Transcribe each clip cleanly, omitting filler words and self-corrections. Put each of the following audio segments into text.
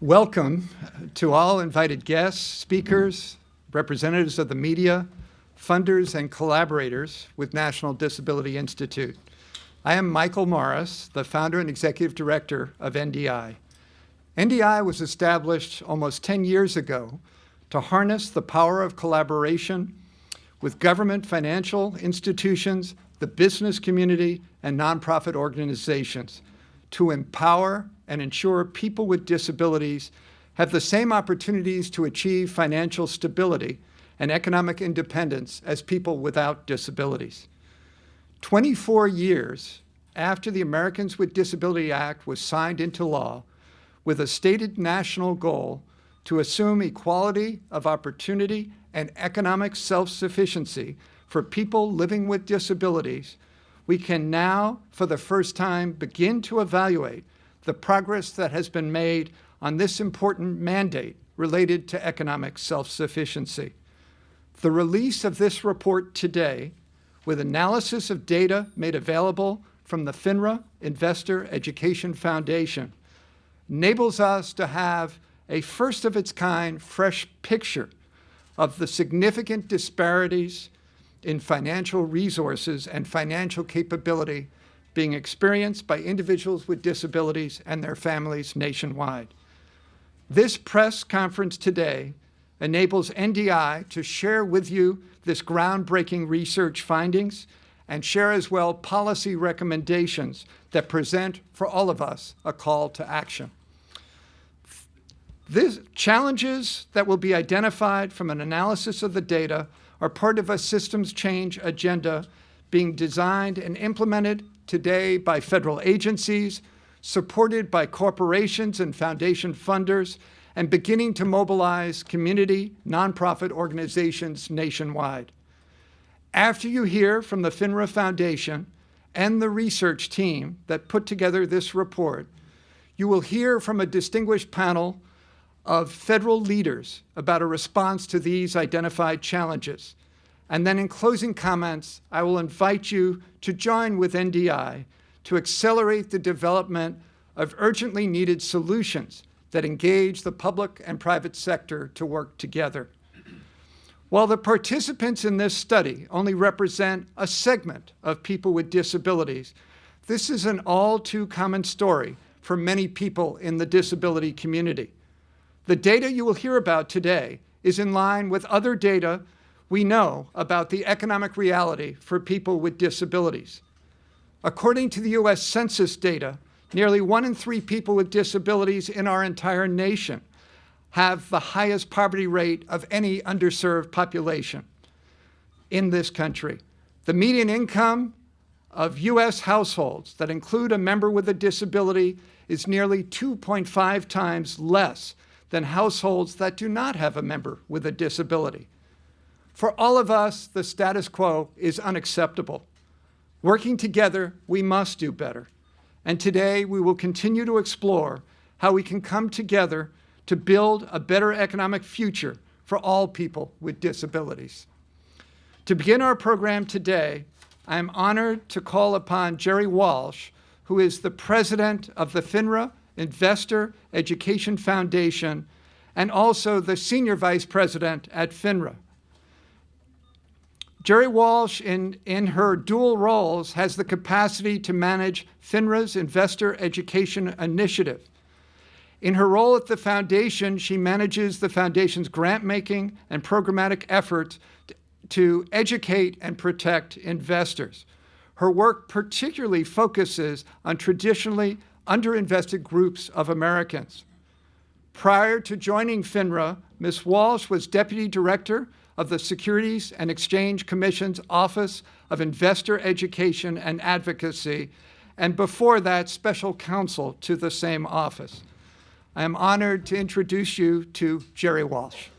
Welcome to all invited guests, speakers, representatives of the media, funders, and collaborators with National Disability Institute. I am Michael Morris, the founder and executive director of NDI. NDI was established almost 10 years ago to harness the power of collaboration with government, financial institutions, the business community, and nonprofit organizations to empower and ensure people with disabilities have the same opportunities to achieve financial stability and economic independence as people without disabilities. 24 years after the Americans with Disabilities Act was signed into law, with a stated national goal to assume equality of opportunity and economic self-sufficiency for people living with disabilities, we can now, for the first time, begin to evaluate the progress that has been made on this important mandate related to economic self-sufficiency. The release of this report today, with analysis of data made available from the FINRA Investor Education Foundation, enables us to have a first-of-its-kind fresh picture of the significant disparities in financial resources and financial capability being experienced by individuals with disabilities and their families nationwide. This press conference today enables NDI to share with you this groundbreaking research findings and share as well policy recommendations that present for all of us a call to action. These challenges that will be identified from an analysis of the data are part of a systems change agenda being designed and implemented today by federal agencies, supported by corporations and foundation funders, and beginning to mobilize community nonprofit organizations nationwide. After you hear from the FINRA Foundation and the research team that put together this report, you will hear from a distinguished panel of federal leaders about a response to these identified challenges. And then in closing comments, I will invite you to join with NDI to accelerate the development of urgently needed solutions that engage the public and private sector to work together. While the participants in this study only represent a segment of people with disabilities, this is an all too common story for many people in the disability community. The data you will hear about today is in line with other data we know about the economic reality for people with disabilities. According to the US Census data, nearly 1 in 3 people with disabilities in our entire nation have the highest poverty rate of any underserved population in this country. The median income of US households that include a member with a disability is nearly 2.5 times less than households that do not have a member with a disability. For all of us, the status quo is unacceptable. Working together, we must do better. And today, we will continue to explore how we can come together to build a better economic future for all people with disabilities. To begin our program today, I am honored to call upon Jerry Walsh, who is the president of the FINRA Investor Education Foundation and also the senior vice president at FINRA. Jerry Walsh, in her dual roles, has the capacity to manage FINRA's Investor Education Initiative. In her role at the foundation, she manages the foundation's grant-making and programmatic efforts to educate and protect investors. Her work particularly focuses on traditionally underinvested groups of Americans. Prior to joining FINRA, Ms. Walsh was Deputy Director of the Securities and Exchange Commission's Office of Investor Education and Advocacy, and before that, Special Counsel to the same office. I am honored to introduce you to Jerry Walsh.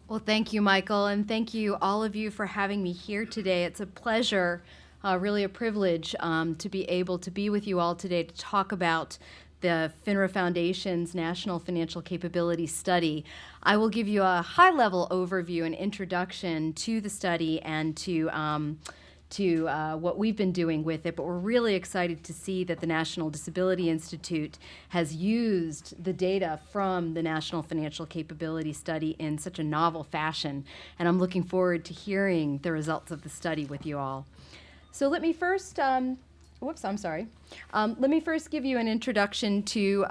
Well, thank you, Michael, and thank you all of you for having me here today. It's a pleasure, really a privilege to be able to be with you all today to talk about the FINRA Foundation's National Financial Capability Study. I will give you a high-level overview and introduction to the study and to what we've been doing with it, but we're really excited to see that the National Disability Institute has used the data from the National Financial Capability Study in such a novel fashion, and I'm looking forward to hearing the results of the study with you all. So let me first, let me first give you an introduction to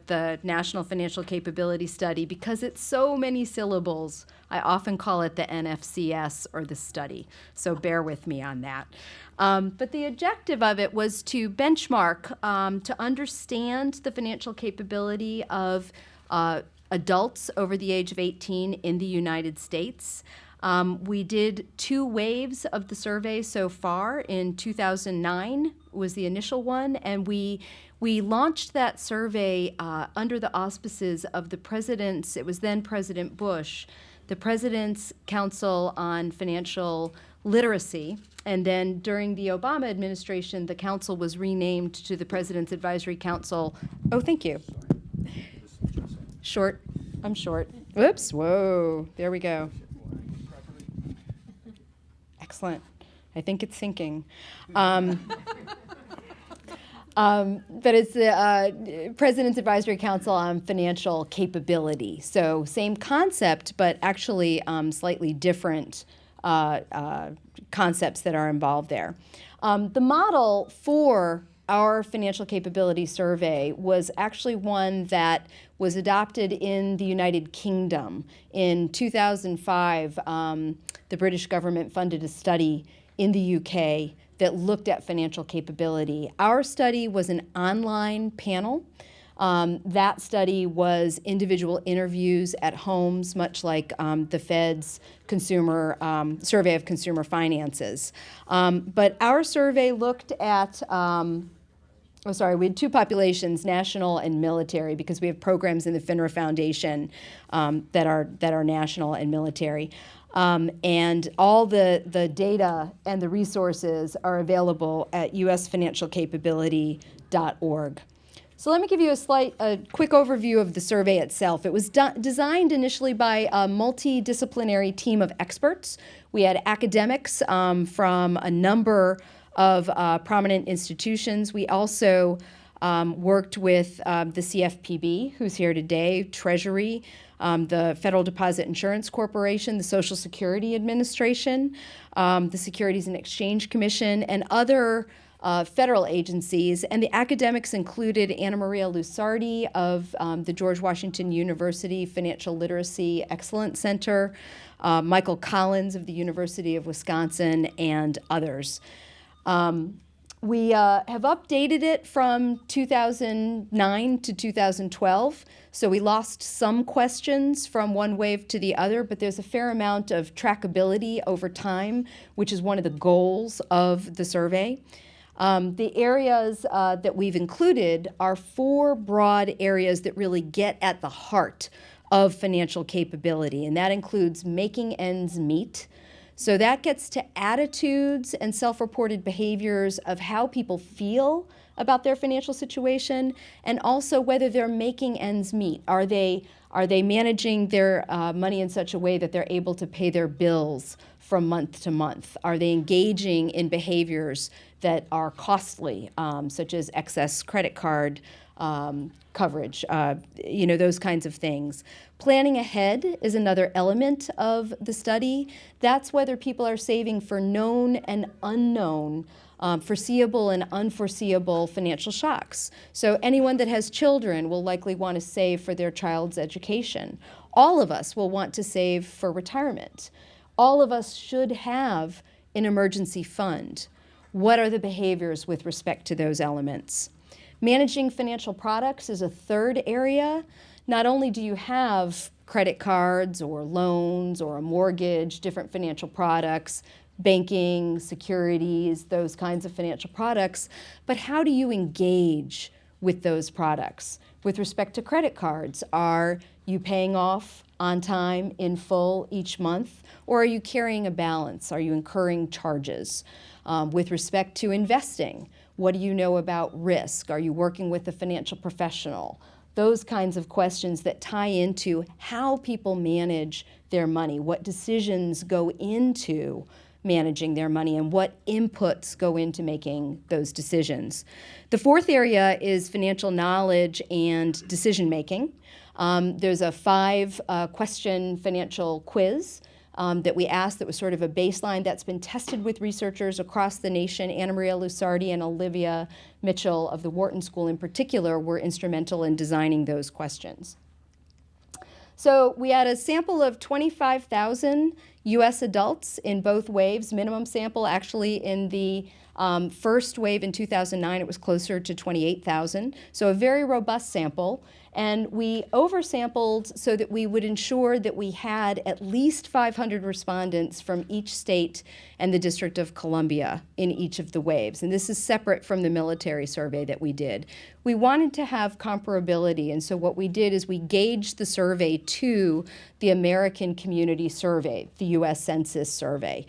the National Financial Capability Study. Because it's so many syllables, I often call it the NFCS, or the study, so bear with me on that. But the objective of it was to benchmark, to understand the financial capability of adults over the age of 18 in the United States. We did 2 waves of the survey so far. In 2009 was the initial one, and we launched that survey under the auspices of the president's, it was then President Bush, the President's Council on Financial Literacy, and then during the Obama administration, the council was renamed to the President's Advisory Council. Oh, thank you. Short. I'm short. Whoops. Whoa. There we go. Excellent. I think it's syncing. But it's the President's Advisory Council on Financial Capability. So same concept, but actually slightly different concepts that are involved there. The model for our financial capability survey was actually one that was adopted in the United Kingdom. In 2005, the British government funded a study in the UK that looked at financial capability. Our study was an online panel. That study was individual interviews at homes, much like the Fed's consumer survey of consumer finances. But our survey looked at we had 2 populations, national and military, because we have programs in the FINRA Foundation that are national and military. And all the data and the resources are available at usfinancialcapability.org. So let me give you a quick overview of the survey itself. It was designed initially by a multidisciplinary team of experts. We had academics from a number of prominent institutions. We also worked with the CFPB, who's here today, Treasury, the Federal Deposit Insurance Corporation, the Social Security Administration, the Securities and Exchange Commission, and other federal agencies. And the academics included Anna Maria Lusardi of the George Washington University Financial Literacy Excellence Center, Michael Collins of the University of Wisconsin, and others. We have updated it from 2009 to 2012, so we lost some questions from one wave to the other, but there's a fair amount of trackability over time, which is one of the goals of the survey. The areas that we've included are 4 broad areas that really get at the heart of financial capability, and that includes making ends meet. So that gets to attitudes and self-reported behaviors of how people feel about their financial situation, and also whether they're making ends meet. Are they managing their money in such a way that they're able to pay their bills from month to month? Are they engaging in behaviors that are costly, such as excess credit card coverage, those kinds of things. Planning ahead is another element of the study. That's whether people are saving for known and unknown, foreseeable and unforeseeable financial shocks. So anyone that has children will likely want to save for their child's education. All of us will want to save for retirement. All of us should have an emergency fund. What are the behaviors with respect to those elements? Managing financial products is a third area. Not only do you have credit cards or loans or a mortgage, different financial products, banking, securities, those kinds of financial products, but how do you engage with those products? With respect to credit cards, are you paying off on time, in full, each month, or are you carrying a balance? Are you incurring charges? With respect to investing, What do you know about risk? Are you working with a financial professional? Those kinds of questions that tie into how people manage their money, what decisions go into managing their money, and what inputs go into making those decisions. The fourth area is financial knowledge and decision making. There's a 5-question financial quiz that we asked that was sort of a baseline that's been tested with researchers across the nation. Anna Maria Lusardi and Olivia Mitchell of the Wharton School in particular were instrumental in designing those questions. So we had a sample of 25,000 US adults in both waves, minimum sample actually in the first wave in 2009, it was closer to 28,000, so a very robust sample. And we oversampled so that we would ensure that we had at least 500 respondents from each state and the District of Columbia in each of the waves. And this is separate from the military survey that we did. We wanted to have comparability, and so what we did is we gauged the survey to the American Community Survey, the US Census Survey,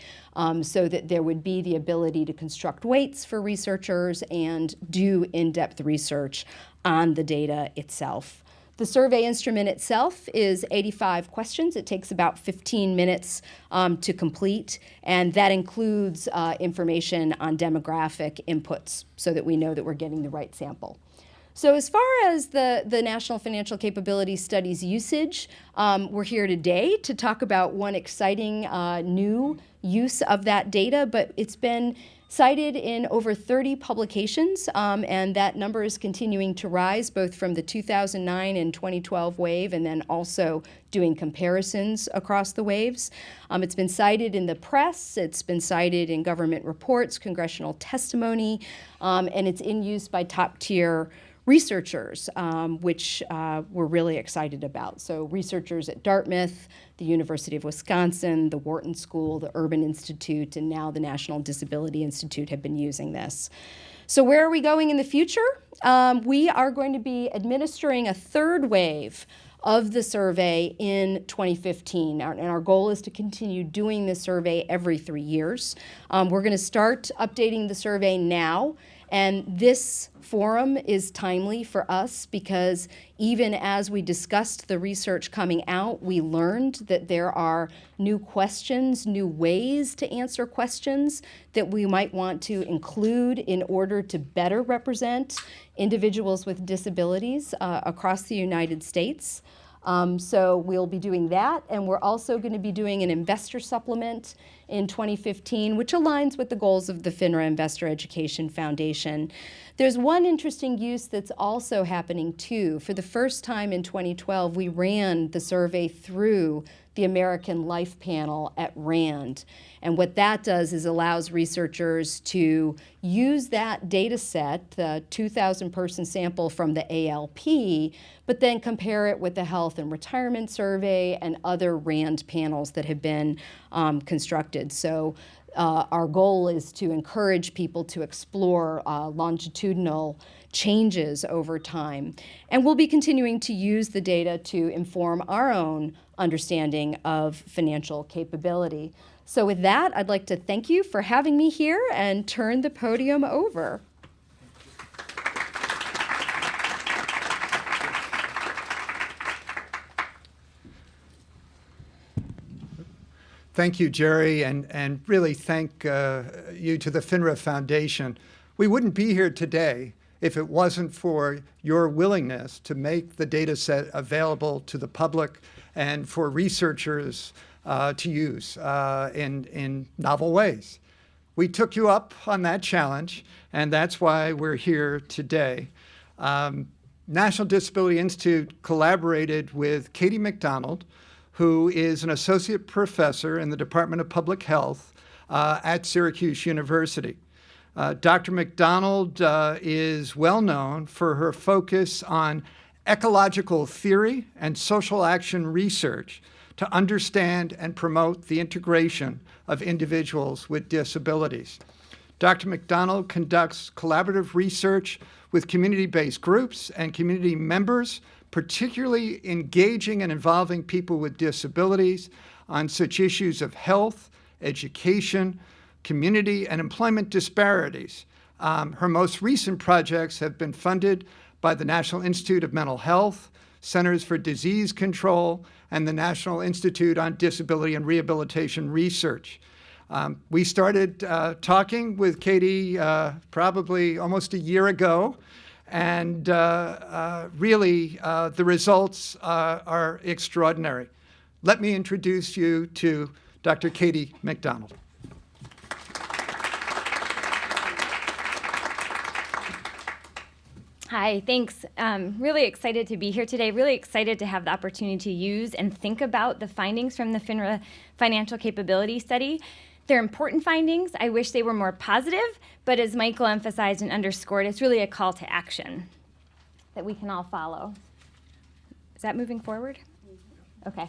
so that there would be the ability to construct weights for researchers and do in-depth research on the data itself. The survey instrument itself is 85 questions. It takes about 15 minutes to complete, and that includes information on demographic inputs so that we know that we're getting the right sample. So as far as the National Financial Capability Studies usage, we're here today to talk about one exciting new use of that data, but it's been cited in over 30 publications, and that number is continuing to rise, both from the 2009 and 2012 wave, and then also doing comparisons across the waves. It's been cited in the press, it's been cited in government reports, congressional testimony, and it's in use by top-tier researchers, which we're really excited about. So researchers at Dartmouth, the University of Wisconsin, the Wharton School, the Urban Institute, and now the National Disability Institute have been using this. So where are we going in the future? We are going to be administering a third wave of the survey in 2015. And our goal is to continue doing this survey every 3 years. We're going to start updating the survey now. And this forum is timely for us because even as we discussed the research coming out, we learned that there are new questions, new ways to answer questions that we might want to include in order to better represent individuals with disabilities across the United States. So we'll be doing that, and we're also going to be doing an investor supplement in 2015, which aligns with the goals of the FINRA Investor Education Foundation. There's one interesting use that's also happening too. For the first time in 2012, we ran the survey through the American Life Panel at RAND. And what that does is allows researchers to use that data set, the 2,000-person sample from the ALP, but then compare it with the Health and Retirement Survey and other RAND panels that have been constructed. So our goal is to encourage people to explore longitudinal changes over time. And we'll be continuing to use the data to inform our own understanding of financial capability. So with that, I'd like to thank you for having me here and turn the podium over. Thank you, Jerry, and really thank you to the FINRA Foundation. We wouldn't be here today if it wasn't for your willingness to make the data set available to the public and for researchers to use in novel ways. We took you up on that challenge, and that's why we're here today. National Disability Institute collaborated with Katie McDonald, who is an associate professor in the Department of Public Health at Syracuse University. Dr. McDonald is well known for her focus on ecological theory and social action research to understand and promote the integration of individuals with disabilities. Dr. McDonald conducts collaborative research with community-based groups and community members, particularly engaging and involving people with disabilities on such issues of health, education, community, and employment disparities. Her most recent projects have been funded by the National Institute of Mental Health, Centers for Disease Control, and the National Institute on Disability and Rehabilitation Research. We started talking with Katie probably almost a year ago, and really the results are extraordinary. Let me introduce you to Dr. Katie McDonald. Hi, thanks. Really excited to be here today. Really excited to have the opportunity to use and think about the findings from the FINRA Financial Capability Study. They're important findings. I wish they were more positive, but as Michael emphasized and underscored, it's really a call to action that we can all follow. Is that moving forward? Okay.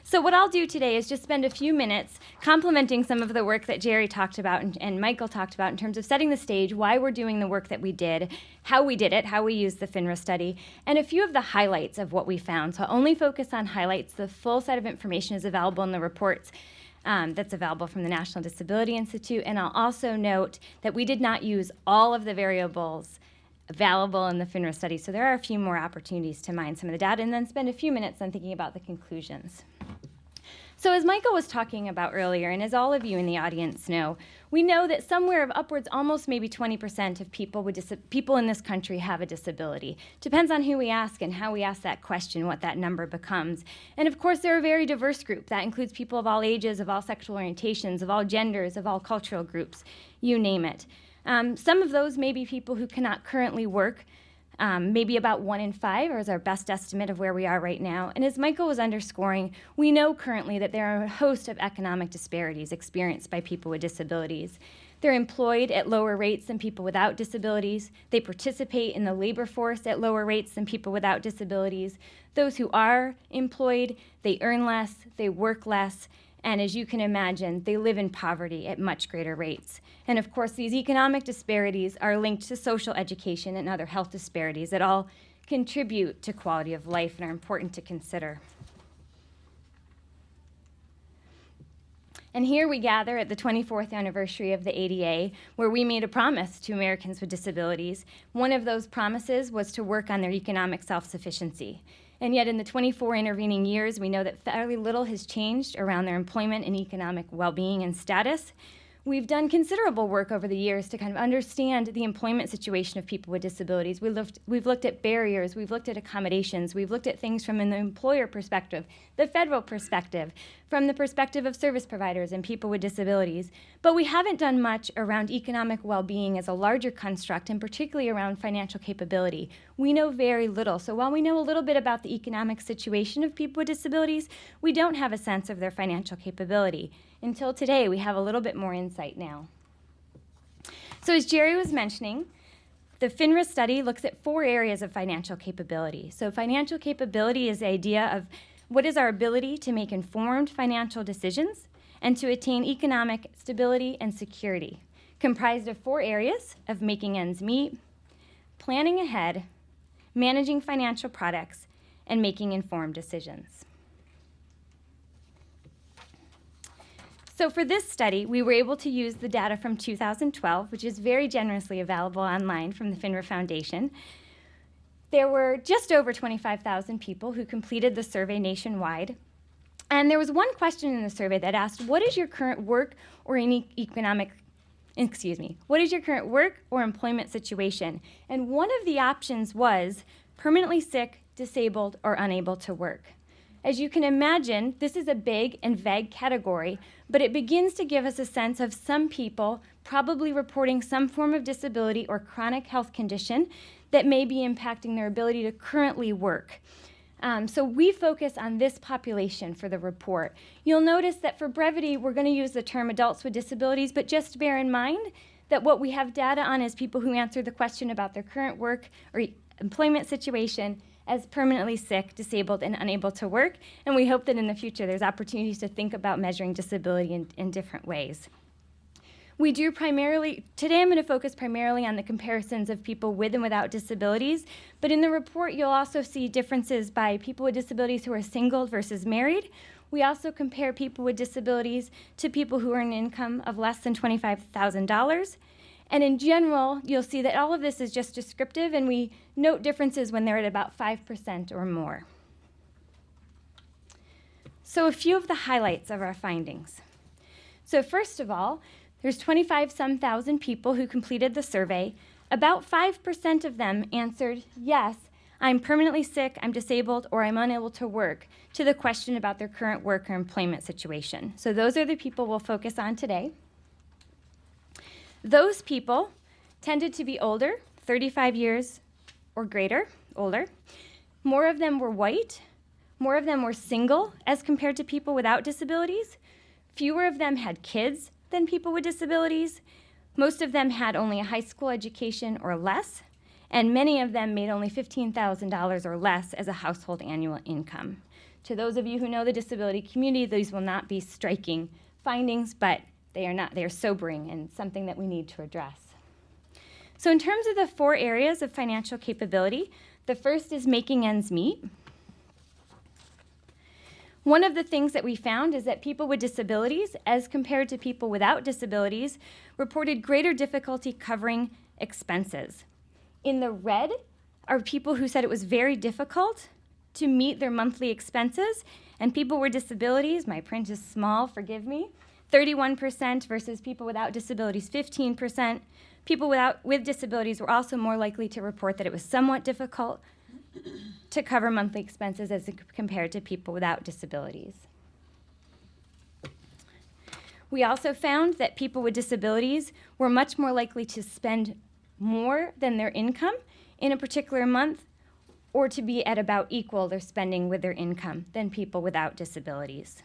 So what I'll do today is just spend a few minutes complementing some of the work that Jerry talked about and Michael talked about in terms of setting the stage, why we're doing the work that we did, how we did it, how we used the FINRA study, and a few of the highlights of what we found. So I'll only focus on highlights. The full set of information is available in the reports that's available from the National Disability Institute. And I'll also note that we did not use all of the variables available in the FINRA study. So there are a few more opportunities to mine some of the data and then spend a few minutes on thinking about the conclusions. So as Michael was talking about earlier, and as all of you in the audience know, we know that somewhere of upwards almost maybe 20% of people in this country have a disability. Depends on who we ask and how we ask that question, what that number becomes. And of course, they're a very diverse group. That includes people of all ages, of all sexual orientations, of all genders, of all cultural groups, you name it. Some of those may be people who cannot currently work. Maybe about 1 in 5 is our best estimate of where we are right now. And as Michael was underscoring, we know currently that there are a host of economic disparities experienced by people with disabilities. They're employed at lower rates than people without disabilities. They participate in the labor force at lower rates than people without disabilities. Those who are employed, they earn less, they work less, and as you can imagine, they live in poverty at much greater rates. And of course, these economic disparities are linked to social education and other health disparities that all contribute to quality of life and are important to consider. And here we gather at the 24th anniversary of the ADA, where we made a promise to Americans with disabilities. One of those promises was to work on their economic self-sufficiency. And yet in the 24 intervening years, we know that fairly little has changed around their employment and economic well-being and status. We've done considerable work over the years to kind of understand the employment situation of people with disabilities. We've looked at barriers, we've looked at accommodations, we've looked at things from an employer perspective, the federal perspective, from the perspective of service providers and people with disabilities. But we haven't done much around economic well-being as a larger construct, and particularly around financial capability. We know very little. So while we know a little bit about the economic situation of people with disabilities, we don't have a sense of their financial capability. Until today, we have a little bit more insight now. So as Jerry was mentioning, the FINRA study looks at 4 areas of financial capability. So financial capability is the idea of what is our ability to make informed financial decisions and to attain economic stability and security, comprised of 4 areas of making ends meet, planning ahead, managing financial products, and making informed decisions. So for this study, we were able to use the data from 2012, which is very generously available online from the FINRA Foundation. There were just over 25,000 people who completed the survey nationwide. And there was one question in the survey that asked, what is your current work or what is your current work or employment situation? And one of the options was permanently sick, disabled, or unable to work. As you can imagine, this is a big and vague category, but it begins to give us a sense of some people probably reporting some form of disability or chronic health condition that may be impacting their ability to currently work. So we focus on this population for the report. You'll notice that for brevity, we're going to use the term adults with disabilities, but just bear in mind that what we have data on is people who answer the question about their current work or employment situation as permanently sick, disabled, and unable to work. And we hope that in the future there's opportunities to think about measuring disability in different ways. Today I'm going to focus primarily on the comparisons of people with and without disabilities, but in the report you'll also see differences by people with disabilities who are single versus married. We also compare people with disabilities to people who earn an income of less than $25,000. And in general, you'll see that all of this is just descriptive, and we note differences when they're at about 5% or more. So a few of the highlights of our findings. So first of all, there's 25-some thousand people who completed the survey. About 5% of them answered, yes, I'm permanently sick, I'm disabled, or I'm unable to work, to the question about their current work or employment situation. So those are the people we'll focus on today. Those people tended to be older, 35 years or greater, older. More of them were white. More of them were single as compared to people without disabilities. Fewer of them had kids than people with disabilities. Most of them had only a high school education or less, and many of them made only $15,000 or less as a household annual income. To those of you who know the disability community, these will not be striking findings, but they are sobering and something that we need to address. So in terms of the 4 areas of financial capability, the first is making ends meet. One of the things that we found is that people with disabilities, as compared to people without disabilities, reported greater difficulty covering expenses. In the red are people who said it was very difficult to meet their monthly expenses, and people with disabilities, my print is small, forgive me, 31% versus people without disabilities, 15%. People with disabilities were also more likely to report that it was somewhat difficult to cover monthly expenses as compared to people without disabilities. We also found that people with disabilities were much more likely to spend more than their income in a particular month, or to be at about equal their spending with their income than people without disabilities.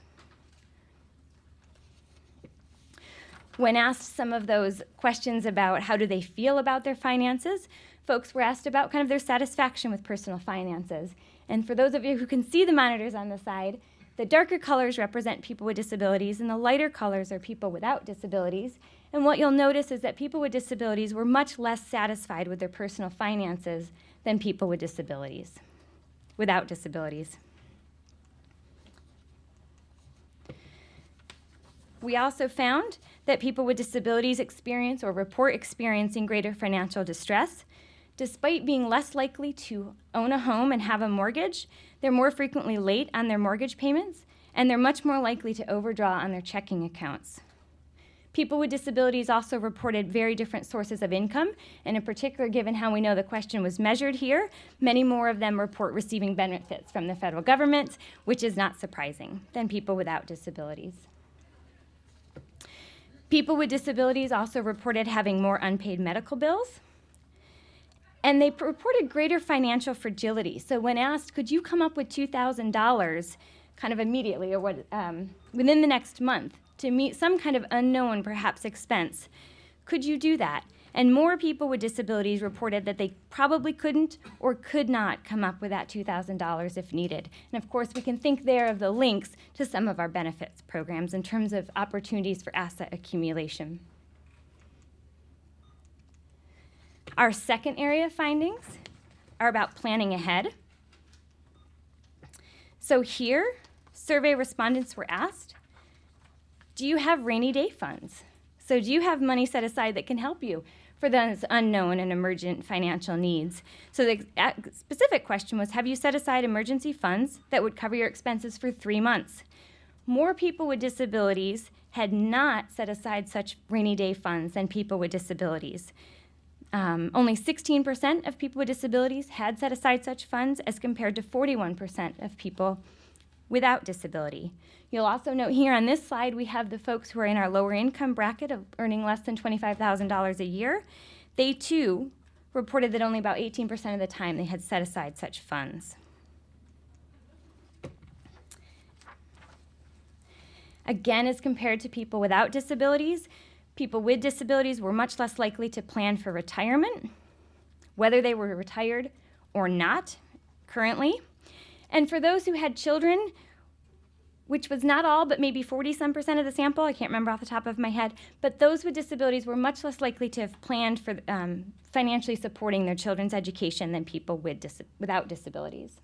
When asked some of those questions about how do they feel about their finances, folks were asked about kind of their satisfaction with personal finances. And for those of you who can see the monitors on the side, the darker colors represent people with disabilities and the lighter colors are people without disabilities. And what you'll notice is that people with disabilities were much less satisfied with their personal finances than people with disabilities, without disabilities. We also found that people with disabilities experience or report experiencing greater financial distress. Despite being less likely to own a home and have a mortgage, they're more frequently late on their mortgage payments, and they're much more likely to overdraw on their checking accounts. People with disabilities also reported very different sources of income, and in particular, given how we know the question was measured here, many more of them report receiving benefits from the federal government, which is not surprising, than people without disabilities. People with disabilities also reported having more unpaid medical bills, and they reported greater financial fragility. So when asked, could you come up with $2,000 kind of immediately or within the next month to meet some kind of unknown, perhaps, expense, could you do that? And more people with disabilities reported that they probably couldn't or could not come up with that $2,000 if needed. And of course, we can think there of the links to some of our benefits programs in terms of opportunities for asset accumulation. Our second area of findings are about planning ahead. So here, survey respondents were asked, do you have rainy day funds? So do you have money set aside that can help you for those unknown and emergent financial needs? So the specific question was, have you set aside emergency funds that would cover your expenses for 3 months? More people with disabilities had not set aside such rainy day funds than people with disabilities. Only 16% of people with disabilities had set aside such funds as compared to 41% of people without disability. You'll also note here on this slide, we have the folks who are in our lower income bracket of earning less than $25,000 a year. They too reported that only about 18% of the time they had set aside such funds. Again, as compared to people without disabilities, people with disabilities were much less likely to plan for retirement, whether they were retired or not currently. And for those who had children, which was not all, but maybe 40-some% of the sample, I can't remember off the top of my head, but those with disabilities were much less likely to have planned for financially supporting their children's education than people without disabilities.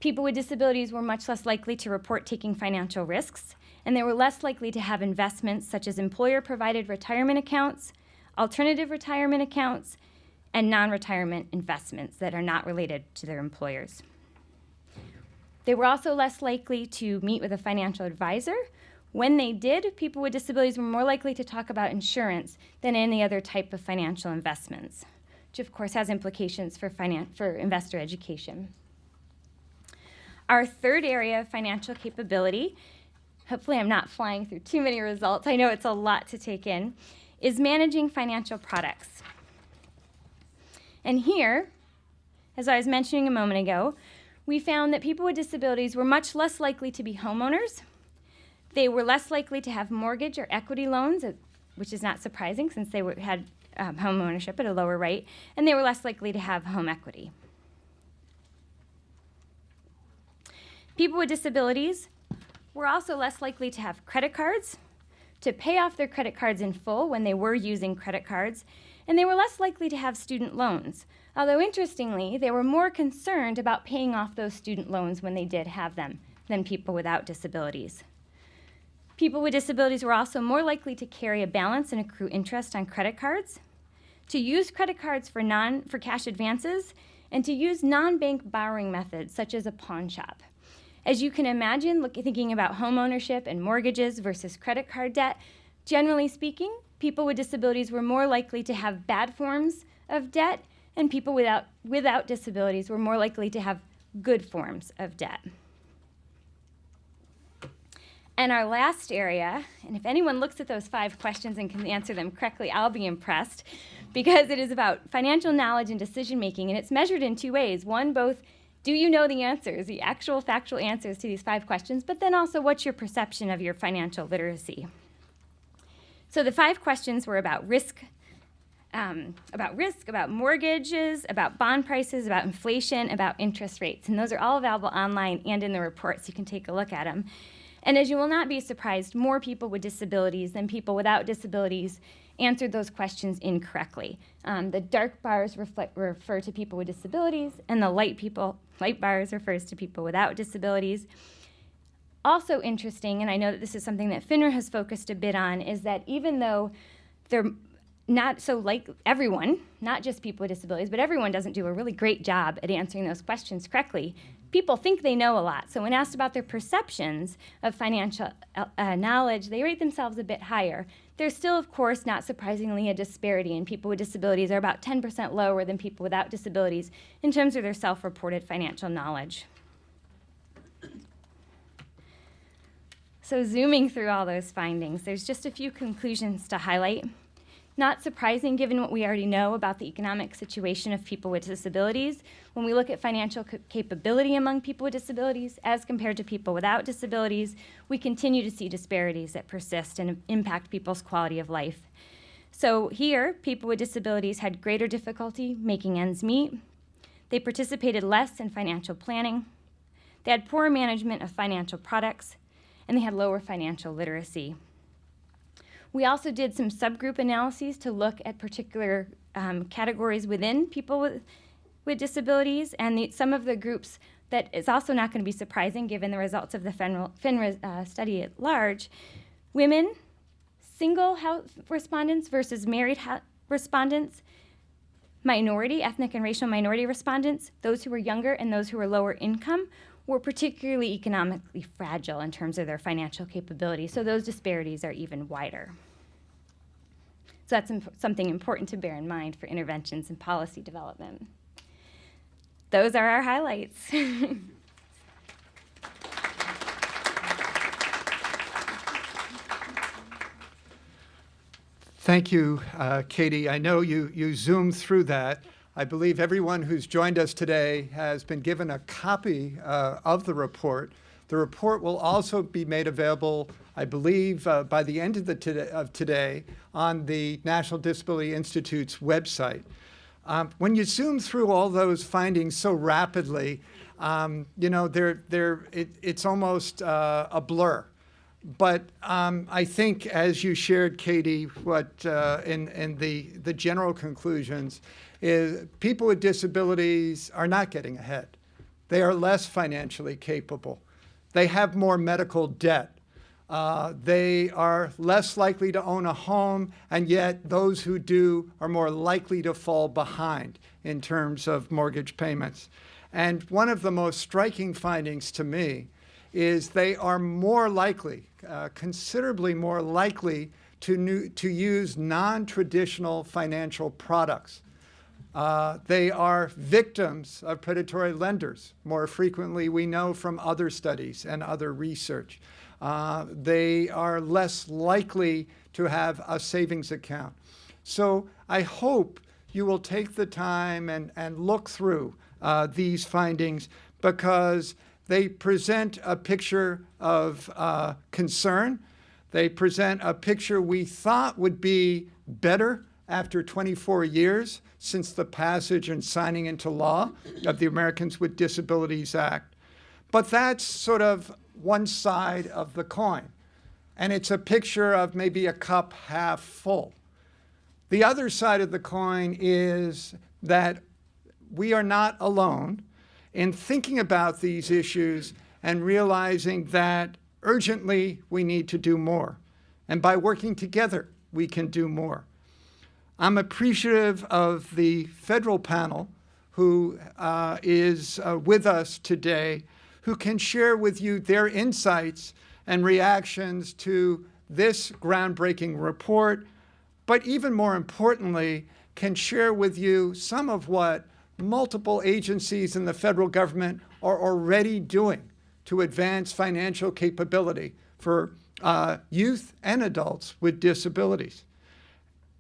People with disabilities were much less likely to report taking financial risks, and they were less likely to have investments such as employer-provided retirement accounts, alternative retirement accounts, and non-retirement investments that are not related to their employers. They were also less likely to meet with a financial advisor. When they did, people with disabilities were more likely to talk about insurance than any other type of financial investments, which of course has implications for investor education. Our third area of financial capability, hopefully I'm not flying through too many results, I know it's a lot to take in, is managing financial products. And here, as I was mentioning a moment ago, we found that people with disabilities were much less likely to be homeowners. They were less likely to have mortgage or equity loans, which is not surprising since they had home ownership at a lower rate, and they were less likely to have home equity. People with disabilities were also less likely to have credit cards, to pay off their credit cards in full when they were using credit cards, and they were less likely to have student loans. Although interestingly, they were more concerned about paying off those student loans when they did have them than people without disabilities. People with disabilities were also more likely to carry a balance and accrue interest on credit cards, to use credit cards for cash advances, and to use non-bank borrowing methods such as a pawn shop. As you can imagine, thinking about home ownership and mortgages versus credit card debt, generally speaking, people with disabilities were more likely to have bad forms of debt, and people without disabilities were more likely to have good forms of debt. And our last area, and if anyone looks at those 5 questions and can answer them correctly, I'll be impressed, because it is about financial knowledge and decision making, and it's measured in 2 ways. One, both do you know the answers, the actual factual answers to these 5 questions, but then also what's your perception of your financial literacy? So the 5 questions were about risk, about mortgages, about bond prices, about inflation, about interest rates. And those are all available online and in the report, so you can take a look at them. And as you will not be surprised, more people with disabilities than people without disabilities answered those questions incorrectly. The dark bars refer to people with disabilities, and the light bars refers to people without disabilities. Also interesting, and I know that this is something that FINRA has focused a bit on, is that even though they're not so like everyone, not just people with disabilities, but everyone doesn't do a really great job at answering those questions correctly, people think they know a lot. So when asked about their perceptions of financial knowledge, they rate themselves a bit higher. There's still, of course, not surprisingly, a disparity, and people with disabilities are about 10% lower than people without disabilities in terms of their self-reported financial knowledge. So zooming through all those findings, there's just a few conclusions to highlight. Not surprising given what we already know about the economic situation of people with disabilities. When we look at financial capability among people with disabilities as compared to people without disabilities, we continue to see disparities that persist and impact people's quality of life. So here, people with disabilities had greater difficulty making ends meet. They participated less in financial planning. They had poor management of financial products, and they had lower financial literacy. We also did some subgroup analyses to look at particular categories within people with disabilities, and some of the groups that is also not going to be surprising given the results of the FINRA study at large. Women, single respondents versus married respondents, minority, ethnic and racial minority respondents, those who were younger and those who were lower income, were particularly economically fragile in terms of their financial capability, so those disparities are even wider. So that's something important to bear in mind for interventions and policy development. Those are our highlights. Thank you, Katie. I know you zoomed through that. I believe everyone who's joined us today has been given a copy of the report. The report will also be made available, I believe, by the end of today on the National Disability Institute's website. When you zoom through all those findings so rapidly, it's almost a blur. But I think, as you shared, Katie, what in the general conclusions is people with disabilities are not getting ahead. They are less financially capable. They have more medical debt. They are less likely to own a home, and yet those who do are more likely to fall behind in terms of mortgage payments. And one of the most striking findings to me is they are more likely, considerably more likely to use non-traditional financial products. They are victims of predatory lenders. More frequently, we know from other studies and other research. They are less likely to have a savings account. So I hope you will take the time and look through these findings, because they present a picture of concern. They present a picture we thought would be better after 24 years since the passage and signing into law of the Americans with Disabilities Act. But that's sort of one side of the coin. And it's a picture of maybe a cup half full. The other side of the coin is that we are not alone in thinking about these issues and realizing that urgently we need to do more. And by working together, we can do more. I'm appreciative of the federal panel who is with us today, who can share with you their insights and reactions to this groundbreaking report, but even more importantly, can share with you some of what multiple agencies in the federal government are already doing to advance financial capability for youth and adults with disabilities.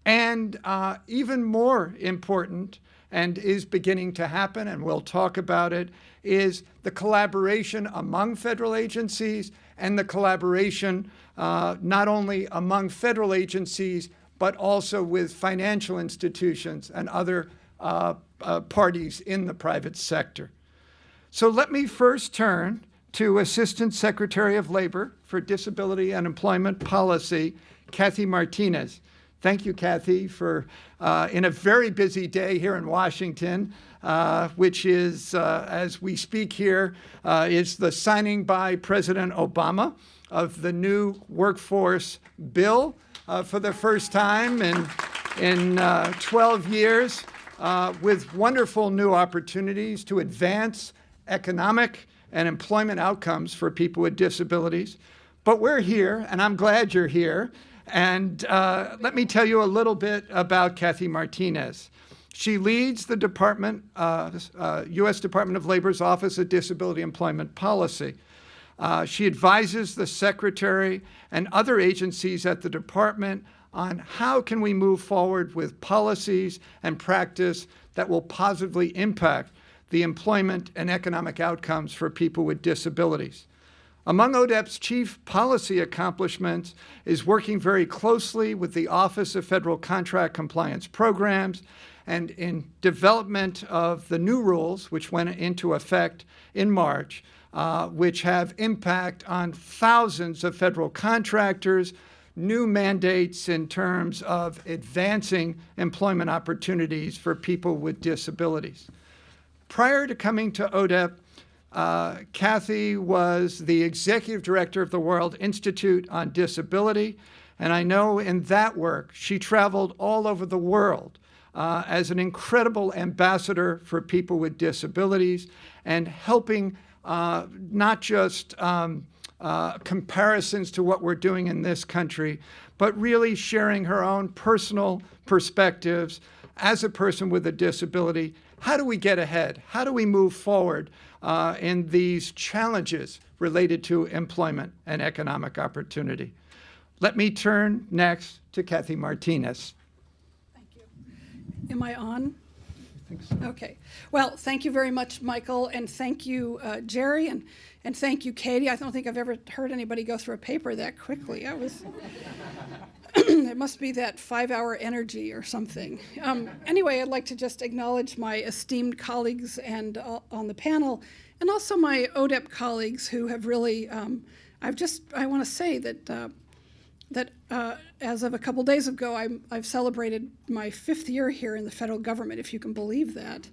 And even more important, and is beginning to happen, and we'll talk about it, is the collaboration among federal agencies and the collaboration not only among federal agencies, but also with financial institutions and other parties in the private sector. So let me first turn to Assistant Secretary of Labor for Disability and Employment Policy, Kathy Martinez. Thank you, Kathy, for in a very busy day here in Washington, which is, as we speak here, is the signing by President Obama of the new workforce bill for the first time in 12 years, with wonderful new opportunities to advance economic and employment outcomes for people with disabilities. But we're here, and I'm glad you're here. And let me tell you a little bit about Kathy Martinez. She leads the U.S. Department of Labor's Office of Disability Employment Policy. She advises the Secretary and other agencies at the department on how can we move forward with policies and practice that will positively impact the employment and economic outcomes for people with disabilities. Among ODEP's chief policy accomplishments is working very closely with the Office of Federal Contract Compliance Programs and in development of the new rules, which went into effect in March, which have impact on thousands of federal contractors, new mandates in terms of advancing employment opportunities for people with disabilities. Prior to coming to ODEP, Kathy was the executive director of the World Institute on Disability, and I know in that work she traveled all over the world as an incredible ambassador for people with disabilities and helping not just comparisons to what we're doing in this country, but really sharing her own personal perspectives as a person with a disability. How do we get ahead? How do we move forward in these challenges related to employment and economic opportunity? Let me turn next to Kathy Martinez. Thank you. Am I on? I think so. Okay. Well, thank you very much, Michael, and thank you, Jerry, and thank you, Katie. I don't think I've ever heard anybody go through a paper that quickly. It must be that 5-hour energy or something. Anyway, I'd like to just acknowledge my esteemed colleagues and on the panel, and also my ODEP colleagues who have really, I want to say that as of a couple days ago, I've celebrated my 5th year here in the federal government, if you can believe that.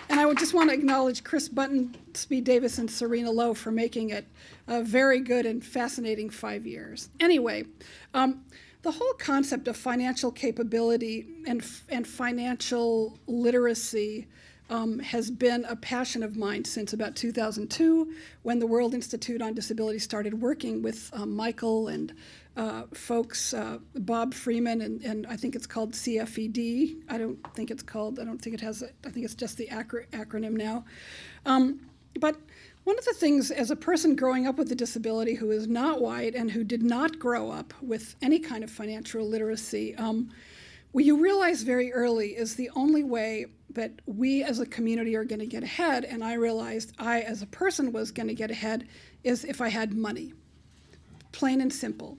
And I just want to acknowledge Chris Button, Speed Davis, and Serena Lowe for making it a very good and fascinating 5 years. Anyway, the whole concept of financial capability and financial literacy has been a passion of mine since about 2002, when the World Institute on Disability started working with Michael and folks, Bob Freeman, and I think it's called CFED. I think it's just the acronym now. But one of the things, as a person growing up with a disability who is not white and who did not grow up with any kind of financial literacy, what you realize very early is the only way that we as a community are going to get ahead, and I realized I as a person was going to get ahead, is if I had money, plain and simple.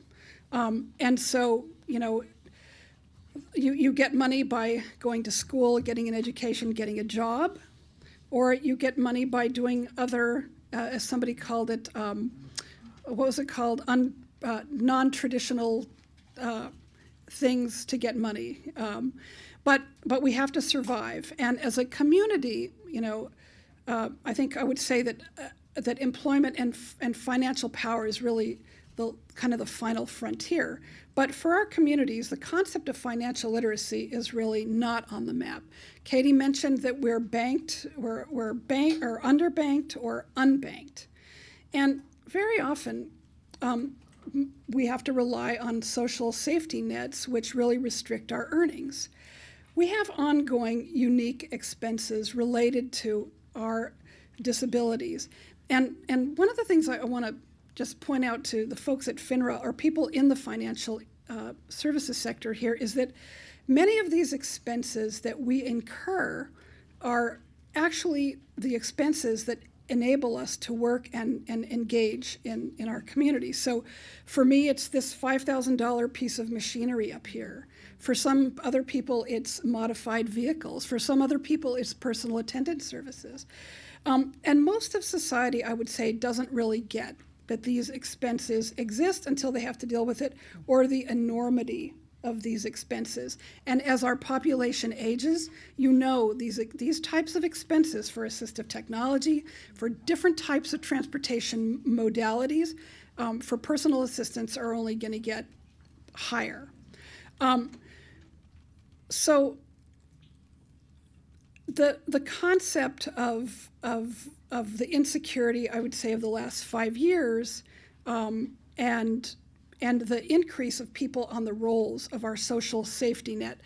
And so, you get money by going to school, getting an education, getting a job, or you get money by doing other, as somebody called it, what was it called, non-traditional things to get money. But we have to survive. And as a community, I think I would say that employment and financial power is really the kind of the final frontier. But for our communities, the concept of financial literacy is really not on the map. Katie mentioned that we're banked, we're underbanked or unbanked. And very often, we have to rely on social safety nets, which really restrict our earnings. We have ongoing unique expenses related to our disabilities. And one of the things I want to just point out to the folks at FINRA or people in the financial services sector here is that many of these expenses that we incur are actually the expenses that enable us to work and engage in our community. So for me, it's this $5,000 piece of machinery up here. For some other people, it's modified vehicles. For some other people, it's personal attendant services. And most of society, I would say, doesn't really get that these expenses exist until they have to deal with it, or the enormity of these expenses. And as our population ages, these types of expenses for assistive technology, for different types of transportation modalities, for personal assistance are only going to get higher. So the concept of the insecurity, I would say, of the last 5 years, and the increase of people on the rolls of our social safety net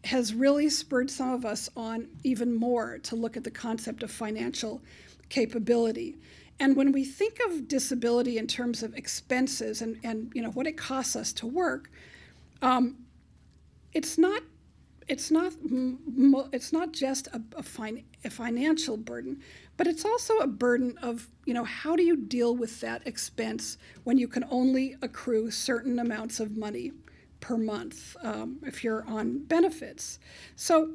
has really spurred some of us on even more to look at the concept of financial capability. And when we think of disability in terms of expenses and what it costs us to work, it's not just a financial burden, but it's also a burden of, how do you deal with that expense when you can only accrue certain amounts of money per month if you're on benefits. So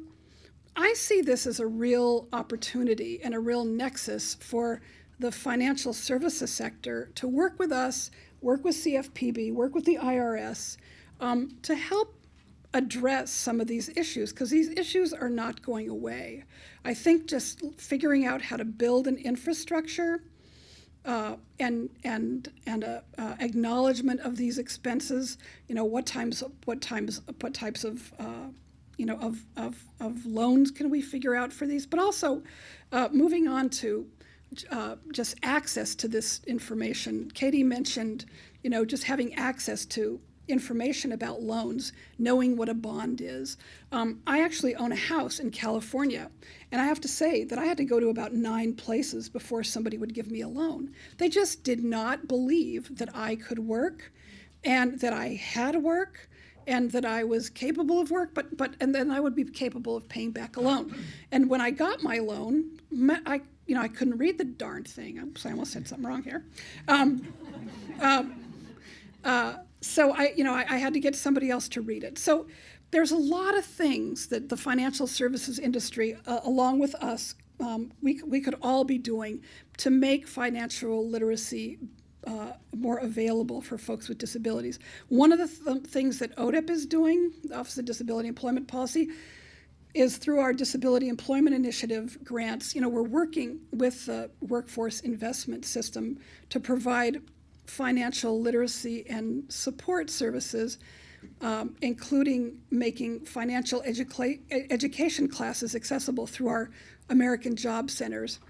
I see this as a real opportunity and a real nexus for the financial services sector to work with us, work with CFPB, work with the IRS to help address some of these issues, because these issues are not going away. I think just figuring out how to build an infrastructure and a acknowledgement of these expenses, what types of of loans can we figure out for these, but also moving on to just access to this information. Katie mentioned, just having access to information about loans, knowing what a bond is. I actually own a house in California, and I have to say that I had to go to about 9 places before somebody would give me a loan. They just did not believe that I could work and that I had work and that I was capable of work, and then I would be capable of paying back a loan. And when I got my loan, I couldn't read the darn thing. I almost said something wrong here. So I had to get somebody else to read it. So there's a lot of things that the financial services industry, along with us, we could all be doing to make financial literacy more available for folks with disabilities. One of the things that ODEP is doing, the Office of Disability Employment Policy, is through our Disability Employment Initiative grants. We're working with the workforce investment system to provide financial literacy and support services, including making financial education classes accessible through our American Job Centers.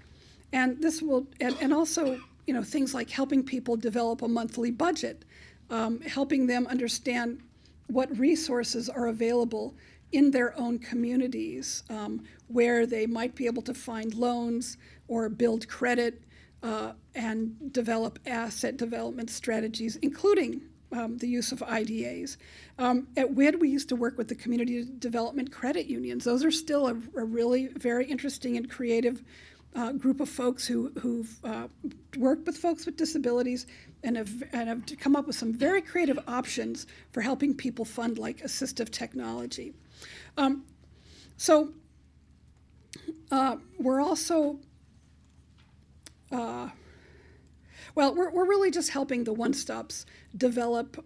And this will, and also, things like helping people develop a monthly budget, helping them understand what resources are available in their own communities, where they might be able to find loans or build credit and develop asset development strategies, including the use of IDAs. At WID, we used to work with the community development credit unions. Those are still a really very interesting and creative group of folks who've worked with folks with disabilities and have come up with some very creative options for helping people fund like assistive technology. We're also, we're really just helping the one-stops develop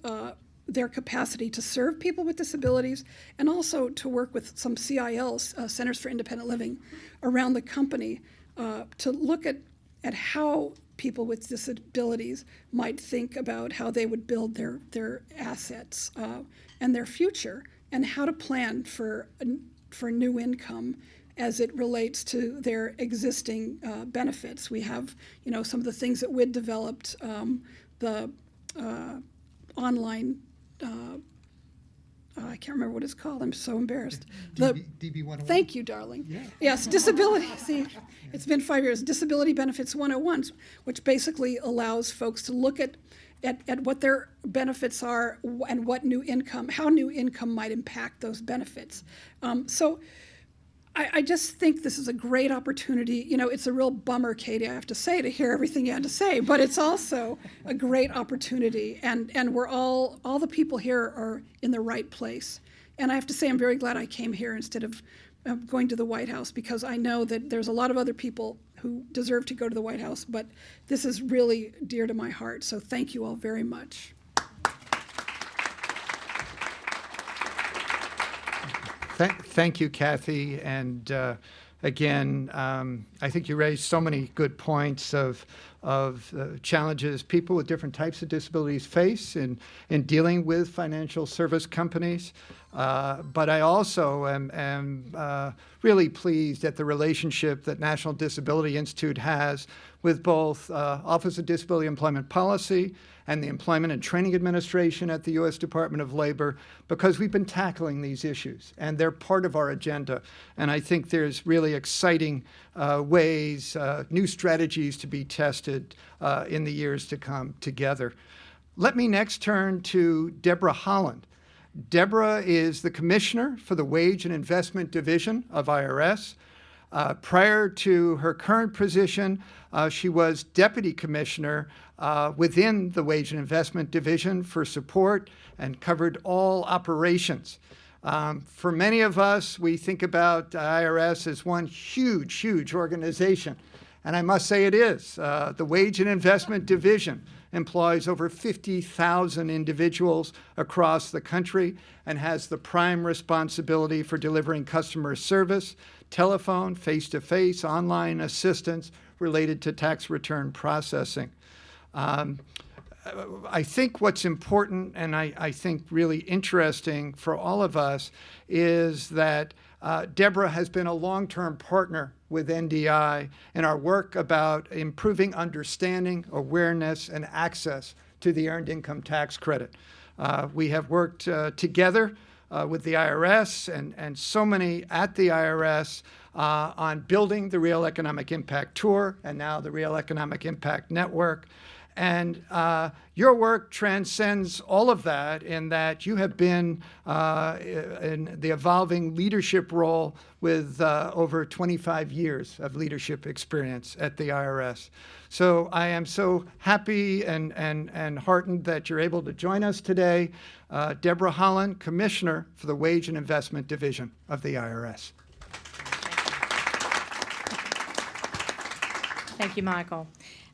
their capacity to serve people with disabilities, and also to work with some CILs, Centers for Independent Living, around the company to look at how people with disabilities might think about how they would build their assets and their future, and how to plan for new income as it relates to their existing benefits. We have, some of the things that WID developed, the online, I can't remember what it's called. I'm so embarrassed. DB 101. Thank you, darling. Yeah. Yes, disability. See, it's been 5 years. Disability Benefits 101, which basically allows folks to look at what their benefits are and what how new income might impact those benefits. So I just think this is a great opportunity. It's a real bummer, Katie, I have to say, to hear everything you had to say, but it's also a great opportunity. And we're all the people here are in the right place. And I have to say, I'm very glad I came here instead of going to the White House, because I know that there's a lot of other people who deserve to go to the White House, but this is really dear to my heart. So thank you all very much. Thank you, Kathy. And again, I think you raised so many good points of challenges people with different types of disabilities face in dealing with financial service companies. But I also am really pleased at the relationship that National Disability Institute has with both Office of Disability Employment Policy and the Employment and Training Administration at the U.S. Department of Labor, because we've been tackling these issues, and they're part of our agenda. And I think there's really exciting ways, new strategies to be tested in the years to come together. Let me next turn to Deborah Holland. Deborah is the Commissioner for the Wage and Investment Division of IRS. Prior to her current position, she was Deputy Commissioner within the Wage and Investment Division for support and covered all operations. For many of us, we think about IRS as one huge, huge organization. And I must say it is. The Wage and Investment Division employs over 50,000 individuals across the country and has the prime responsibility for delivering customer service, telephone, face-to-face, online assistance related to tax return processing. I think what's important, and I think really interesting for all of us, is that Deborah has been a long-term partner with NDI in our work about improving understanding, awareness, and access to the Earned Income Tax Credit. We have worked together with the IRS and so many at the IRS on building the Real Economic Impact Tour and now the Real Economic Impact Network. And your work transcends all of that in that you have been in the evolving leadership role with over 25 years of leadership experience at the IRS. So I am so happy and heartened that you're able to join us today. Deborah Holland, Commissioner for the Wage and Investment Division of the IRS. Thank you, Michael.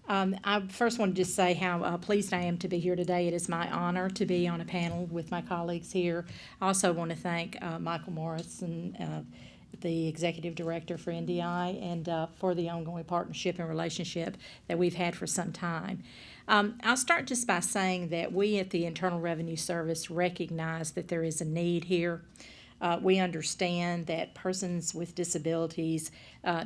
I first want to just say how pleased I am to be here today. It is my honor to be on a panel with my colleagues here. I also want to thank Michael Morris and the Executive Director for NDI, and for the ongoing partnership and relationship that we've had for some time. I'll start just by saying that we at the Internal Revenue Service recognize that there is a need here. We understand that persons with disabilities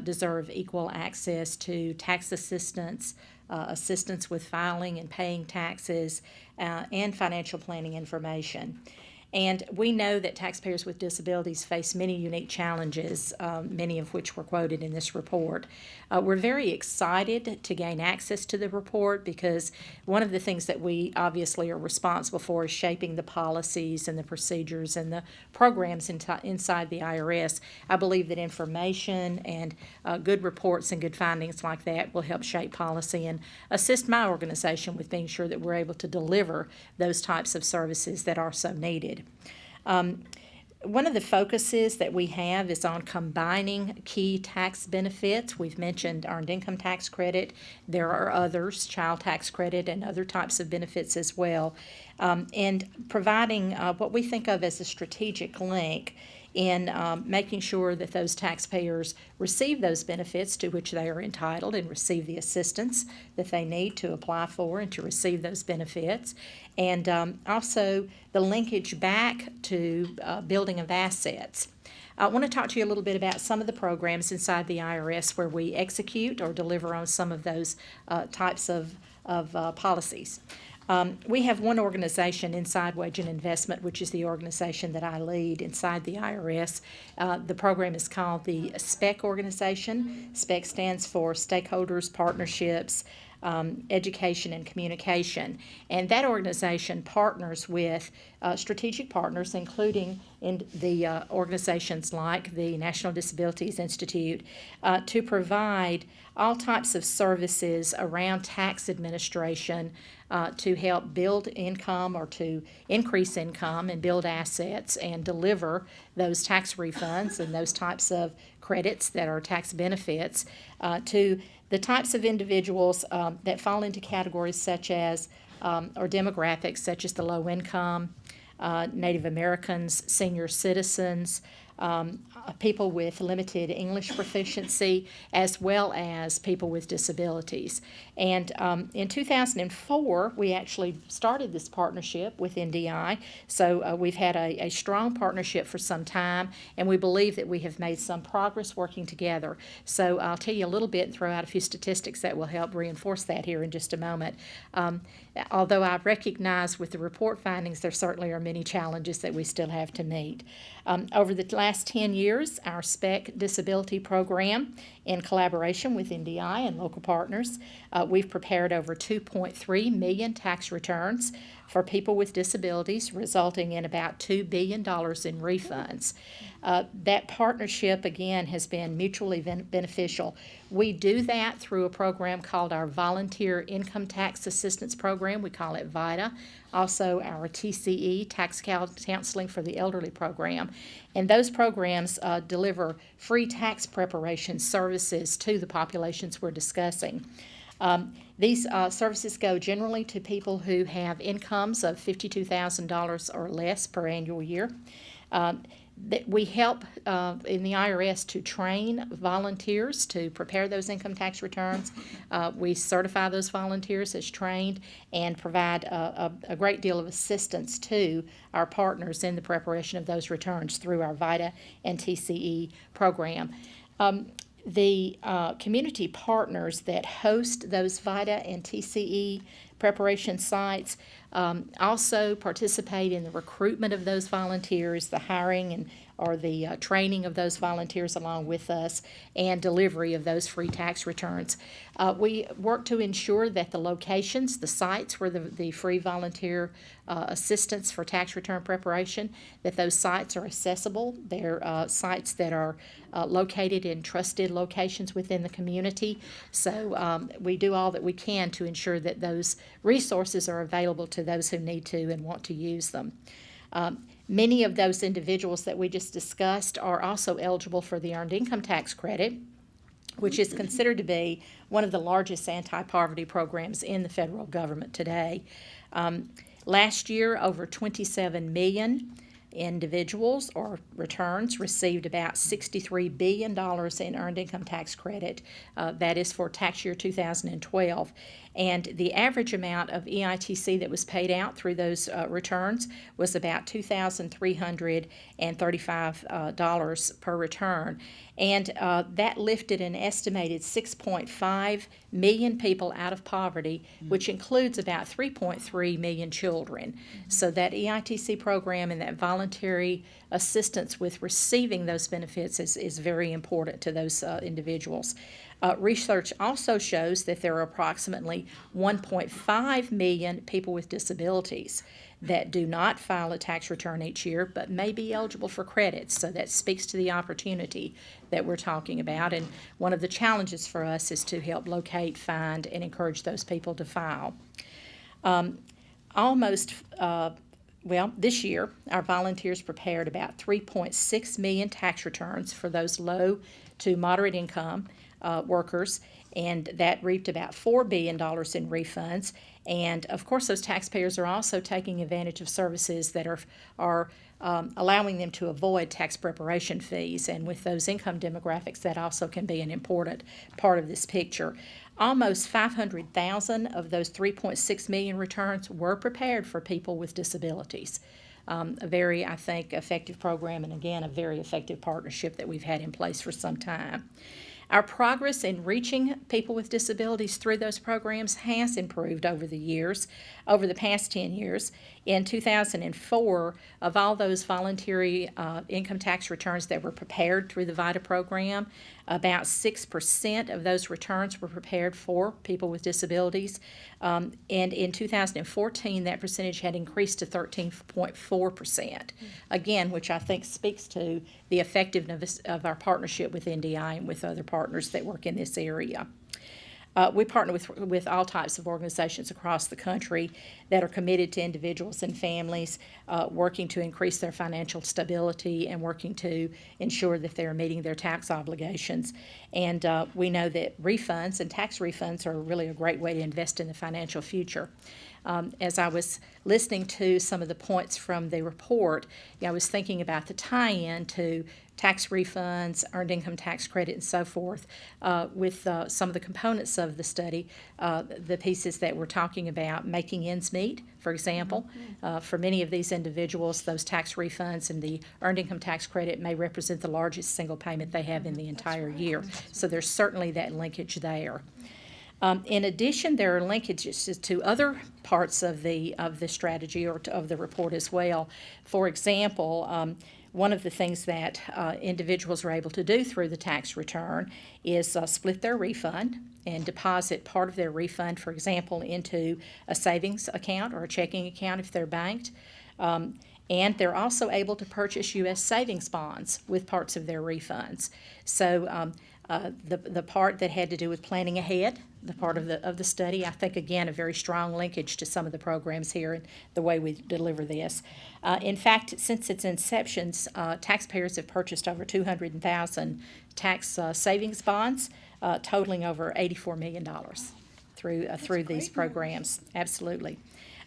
deserve equal access to tax assistance, assistance with filing and paying taxes, and financial planning information. And we know that taxpayers with disabilities face many unique challenges, many of which were quoted in this report. We're very excited to gain access to the report because one of the things that we obviously are responsible for is shaping the policies and the procedures and the programs inside the IRS. I believe that information and good reports and good findings like that will help shape policy and assist my organization with being sure that we're able to deliver those types of services that are so needed. One of the focuses that we have is on combining key tax benefits. We've mentioned earned income tax credit. There are others, child tax credit and other types of benefits as well, and providing what we think of as a strategic link in making sure that those taxpayers receive those benefits to which they are entitled and receive the assistance that they need to apply for and to receive those benefits, and also the linkage back to building of assets. I want to talk to you a little bit about some of the programs inside the IRS where we execute or deliver on some of those types of policies. We have one organization inside Wage and Investment, which is the organization that I lead inside the IRS. The program is called the SPEC organization. SPEC stands for Stakeholders, Partnerships, Education, and Communication. And that organization partners with strategic partners, including in the organizations like the National Disabilities Institute, to provide all types of services around tax administration to help build income or to increase income and build assets and deliver those tax refunds and those types of credits that are tax benefits to the types of individuals that fall into categories such as, or demographics such as the low income, Native Americans, senior citizens, people with limited English proficiency, as well as people with disabilities. And in 2004, we actually started this partnership with NDI. So we've had a strong partnership for some time, and we believe that we have made some progress working together. So I'll tell you a little bit and throw out a few statistics that will help reinforce that here in just a moment. Although I recognize with the report findings, there certainly are many challenges that we still have to meet. Over the last 10 years, our SPEC disability program, in collaboration with NDI and local partners, we've prepared over 2.3 million tax returns for people with disabilities, resulting in about $2 billion in refunds. That partnership, again, has been mutually beneficial. We do that through a program called our Volunteer Income Tax Assistance Program. We call it VITA. Also, our TCE, Tax Counseling for the Elderly program. And those programs deliver free tax preparation services to the populations we're discussing. These services go generally to people who have incomes of $52,000 or less per annual year. We help in the IRS to train volunteers to prepare those income tax returns. We certify those volunteers as trained and provide a great deal of assistance to our partners in the preparation of those returns through our VITA and TCE program. The community partners that host those VITA and TCE preparation sites also participate in the recruitment of those volunteers, the hiring or the training of those volunteers along with us, and delivery of those free tax returns. We work to ensure that the locations, the sites where the free volunteer assistance for tax return preparation, that those sites are accessible. They're sites that are located in trusted locations within the community. So we do all that we can to ensure that those resources are available to those who need to and want to use them. Many of those individuals that we just discussed are also eligible for the Earned Income Tax Credit, which is considered to be one of the largest anti-poverty programs in the federal government today. Last year, over 27 million individuals or returns received about $63 billion in earned income tax credit. That is for tax year 2012. And the average amount of EITC that was paid out through those returns was about $2,335 per return. And that lifted an estimated 6.5 million people out of poverty, which includes about 3.3 million children. So that EITC program and that voluntary assistance with receiving those benefits is very important to those individuals. Research also shows that there are approximately 1.5 million people with disabilities that do not file a tax return each year but may be eligible for credits. So that speaks to the opportunity that we're talking about. And one of the challenges for us is to help locate, find, and encourage those people to file. This year, our volunteers prepared about 3.6 million tax returns for those low to moderate income workers, and that reaped about $4 billion in refunds. And of course, those taxpayers are also taking advantage of services that are allowing them to avoid tax preparation fees. And with those income demographics, that also can be an important part of this picture. Almost 500,000 of those 3.6 million returns were prepared for people with disabilities. A very, I think, effective program, and again, a very effective partnership that we've had in place for some time. Our progress in reaching people with disabilities through those programs has improved over the years, over the past 10 years. In 2004, of all those voluntary income tax returns that were prepared through the VITA program, about 6% of those returns were prepared for people with disabilities. And in 2014, that percentage had increased to 13.4%. Again, which I think speaks to the effectiveness of our partnership with NDI and with other partners that work in this area. We partner with all types of organizations across the country that are committed to individuals and families, working to increase their financial stability and working to ensure that they're meeting their tax obligations. And we know that refunds and tax refunds are really a great way to invest in the financial future. As I was listening to some of the points from the report, I was thinking about the tie-in to tax refunds, earned income tax credit, and so forth, with some of the components of the study, the pieces that we're talking about, making ends meet, for example. For many of these individuals, those tax refunds and the earned income tax credit may represent the largest single payment they have in the entire year. So there's certainly that linkage there. In addition, there are linkages to other parts of the strategy or of the report as well. For example, one of the things that individuals are able to do through the tax return is split their refund and deposit part of their refund, for example, into a savings account or a checking account if they're banked. And they're also able to purchase U.S. savings bonds with parts of their refunds. So the part that had to do with planning ahead, the part of the study, I think, again, a very strong linkage to some of the programs here and the way we deliver this. In fact, since its inception, taxpayers have purchased over 200,000 tax savings bonds, totaling over $84 million through these programs. Absolutely.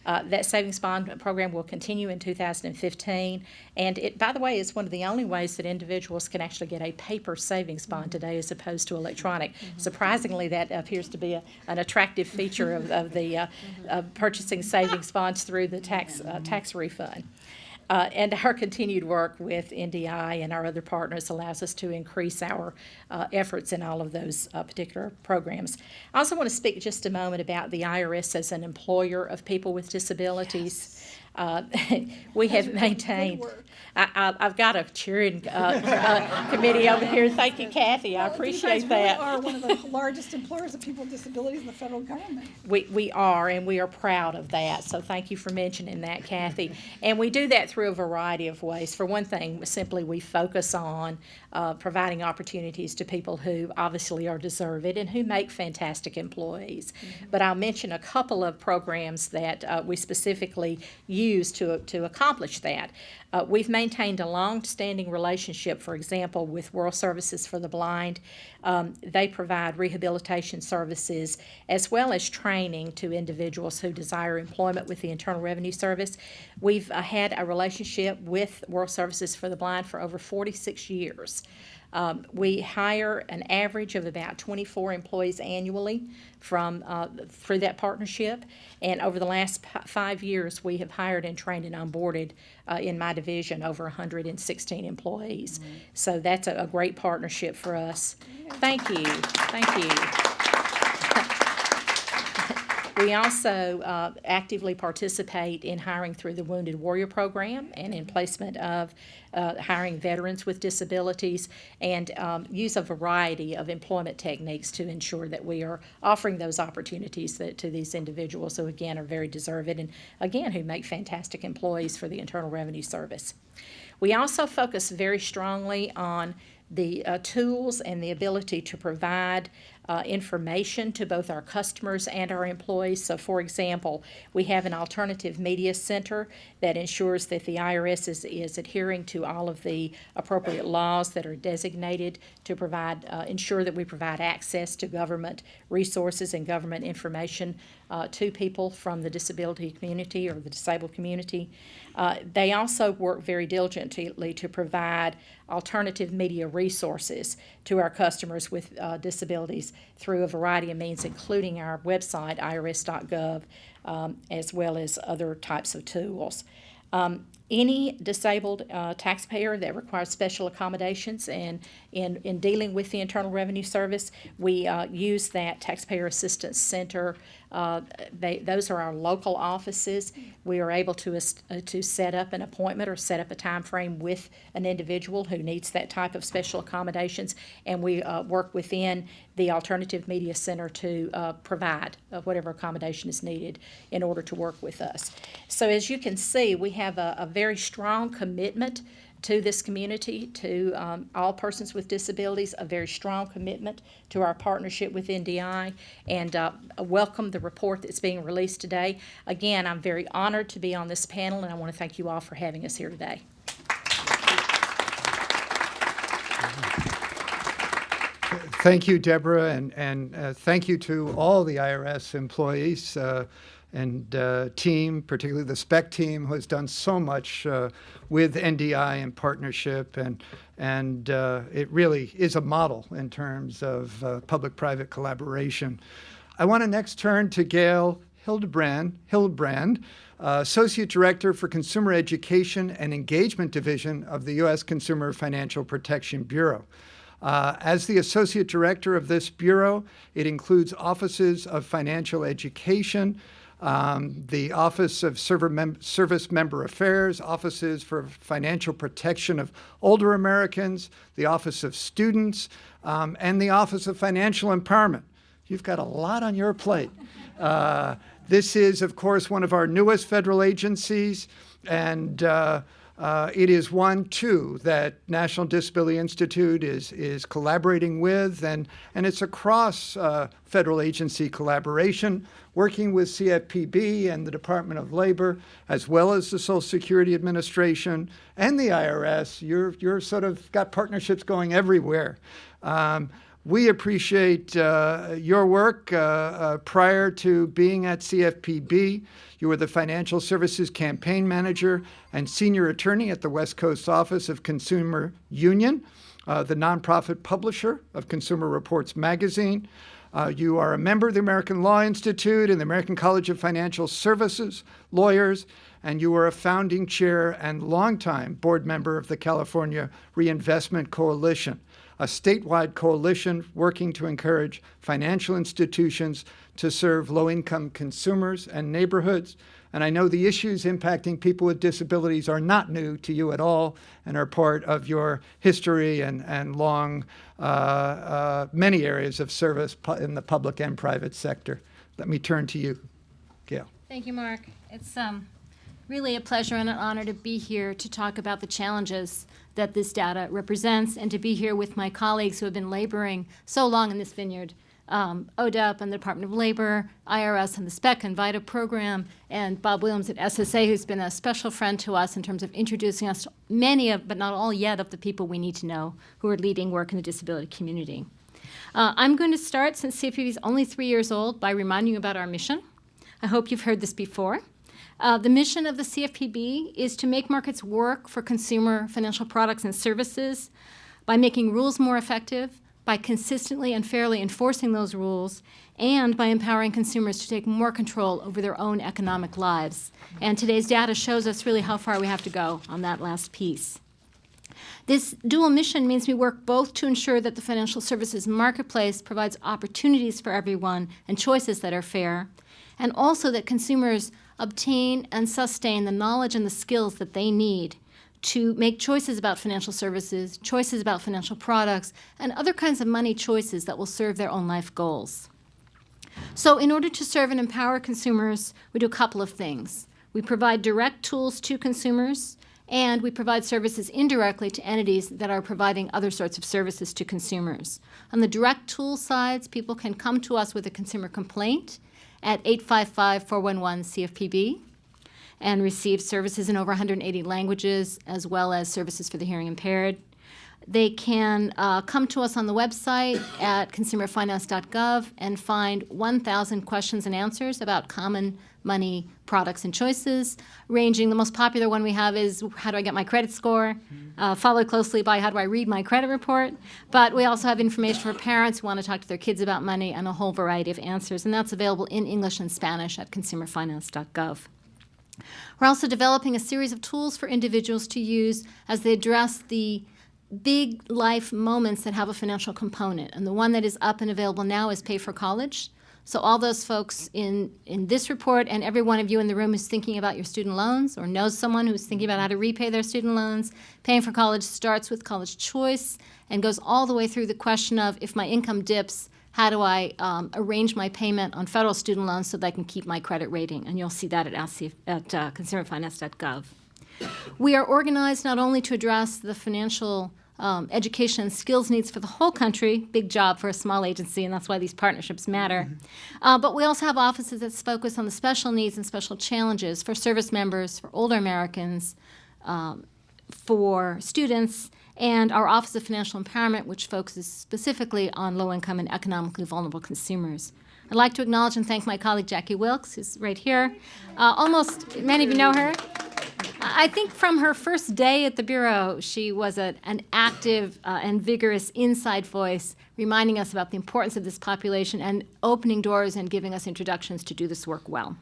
That savings bond program will continue in 2015, and it, by the way, is one of the only ways that individuals can actually get a paper savings bond today as opposed to electronic. Surprisingly, that appears to be an attractive feature of the purchasing savings bonds through the tax refund. And our continued work with NDI and our other partners allows us to increase our efforts in all of those particular programs. I also want to speak just a moment about the IRS as an employer of people with disabilities. We have maintained. I've got a cheering committee over here. Thank you, Kathy. I appreciate that. You are one of the largest employers of people with disabilities in the federal government. We are, and we are proud of that. So thank you for mentioning that, Kathy. And we do that through a variety of ways. For one thing, simply we focus on providing opportunities to people who obviously are deserving and who make fantastic employees. But I'll mention a couple of programs that we specifically use to accomplish that. We've maintained a long-standing relationship, for example, with World Services for the Blind. They provide rehabilitation services as well as training to individuals who desire employment with the Internal Revenue Service. We've had a relationship with World Services for the Blind for over 46 years. We hire an average of about 24 employees annually through that partnership, and over the last 5 years, we have hired and trained and onboarded in my division over 116 employees. Mm-hmm. So that's a great partnership for us. Thank you. Thank you. We also actively participate in hiring through the Wounded Warrior Program and in placement of hiring veterans with disabilities, and use a variety of employment techniques to ensure that we are offering those opportunities to these individuals who, again, are very deserving and, again, who make fantastic employees for the Internal Revenue Service. We also focus very strongly on the tools and the ability to provide information to both our customers and our employees. So, for example, we have an alternative media center that ensures that the IRS is adhering to all of the appropriate laws that are designated to provide, ensure that we provide access to government resources and government information to people from the disability community or the disabled community. They also work very diligently to provide alternative media resources to our customers with disabilities through a variety of means, including our website, irs.gov, as well as other types of tools. Any disabled taxpayer that requires special accommodations and in dealing with the Internal Revenue Service, we use that Taxpayer Assistance Center. Those are our local offices. We are able to set up an appointment or set up a time frame with an individual who needs that type of special accommodations, and we work within the Alternative Media Center to provide whatever accommodation is needed in order to work with us. So as you can see, we have a very strong commitment to this community, to all persons with disabilities, a very strong commitment to our partnership with NDI, and welcome the report that's being released today. Again, I'm very honored to be on this panel, and I want to thank you all for having us here today. Thank you, Deborah, and thank you to all the IRS employees and team, particularly the SPEC team, who has done so much with NDI in partnership, and it really is a model in terms of public-private collaboration. I want to next turn to Gail Hildebrand, Associate Director for Consumer Education and Engagement Division of the U.S. Consumer Financial Protection Bureau. As the Associate Director of this Bureau, it includes offices of financial education, the Office of Service Member Affairs, offices for financial protection of older Americans, the Office of Students, and the Office of Financial Empowerment. You've got a lot on your plate. This is, of course, one of our newest federal agencies, and it is one, too, that National Disability Institute is collaborating with, and it's across federal agency collaboration, working with CFPB and the Department of Labor, as well as the Social Security Administration and the IRS. You're sort of got partnerships going everywhere. We appreciate your work. Prior to being at CFPB, you were the Financial Services Campaign Manager and Senior Attorney at the West Coast Office of Consumer Union, the nonprofit publisher of Consumer Reports magazine. You are a member of the American Law Institute and the American College of Financial Services Lawyers, and you are a founding chair and longtime board member of the California Reinvestment Coalition, a statewide coalition working to encourage financial institutions to serve low-income consumers and neighborhoods. And I know the issues impacting people with disabilities are not new to you at all and are part of your history and long, many areas of service in the public and private sector. Let me turn to you, Gail. Thank you, Mark. It's really a pleasure and an honor to be here to talk about the challenges that this data represents and to be here with my colleagues who have been laboring so long in this vineyard ODEP and the Department of Labor, IRS and the SPEC and VITA program, and Bob Williams at SSA, who's been a special friend to us in terms of introducing us to many of, but not all yet, of the people we need to know who are leading work in the disability community. I'm going to start, since CFPB is only 3 years old, by reminding you about our mission. I hope you've heard this before. The mission of the CFPB is to make markets work for consumer financial products and services by making rules more effective, by consistently and fairly enforcing those rules, and by empowering consumers to take more control over their own economic lives. And today's data shows us really how far we have to go on that last piece. This dual mission means we work both to ensure that the financial services marketplace provides opportunities for everyone and choices that are fair, and also that consumers obtain and sustain the knowledge and the skills that they need to make choices about financial services, choices about financial products, and other kinds of money choices that will serve their own life goals. So in order to serve and empower consumers, we do a couple of things. We provide direct tools to consumers, and we provide services indirectly to entities that are providing other sorts of services to consumers. On the direct tool sides, people can come to us with a consumer complaint at 855-411-CFPB and receive services in over 180 languages, as well as services for the hearing impaired. They can come to us on the website at consumerfinance.gov and find 1,000 questions and answers about common money products and choices, ranging, the most popular one we have is, how do I get my credit score? Followed closely by, how do I read my credit report? But we also have information for parents who want to talk to their kids about money, and a whole variety of answers, and that's available in English and Spanish at consumerfinance.gov. We're also developing a series of tools for individuals to use as they address the big life moments that have a financial component. And the one that is up and available now is Pay for College. So all those folks in this report, and every one of you in the room who's thinking about your student loans or knows someone who's thinking about how to repay their student loans, Paying for College starts with college choice and goes all the way through the question of, if my income dips, how do I arrange my payment on federal student loans so that I can keep my credit rating? And you'll see that at consumerfinance.gov. We are organized not only to address the financial education and skills needs for the whole country, big job for a small agency, and that's why these partnerships matter, but we also have offices that focus on the special needs and special challenges for service members, for older Americans, for students, and our Office of Financial Empowerment, which focuses specifically on low-income and economically vulnerable consumers. I'd like to acknowledge and thank my colleague Jackie Wilkes, who's right here. Many of you know her. I think from her first day at the Bureau, she was an active and vigorous inside voice, reminding us about the importance of this population and opening doors and giving us introductions to do this work well.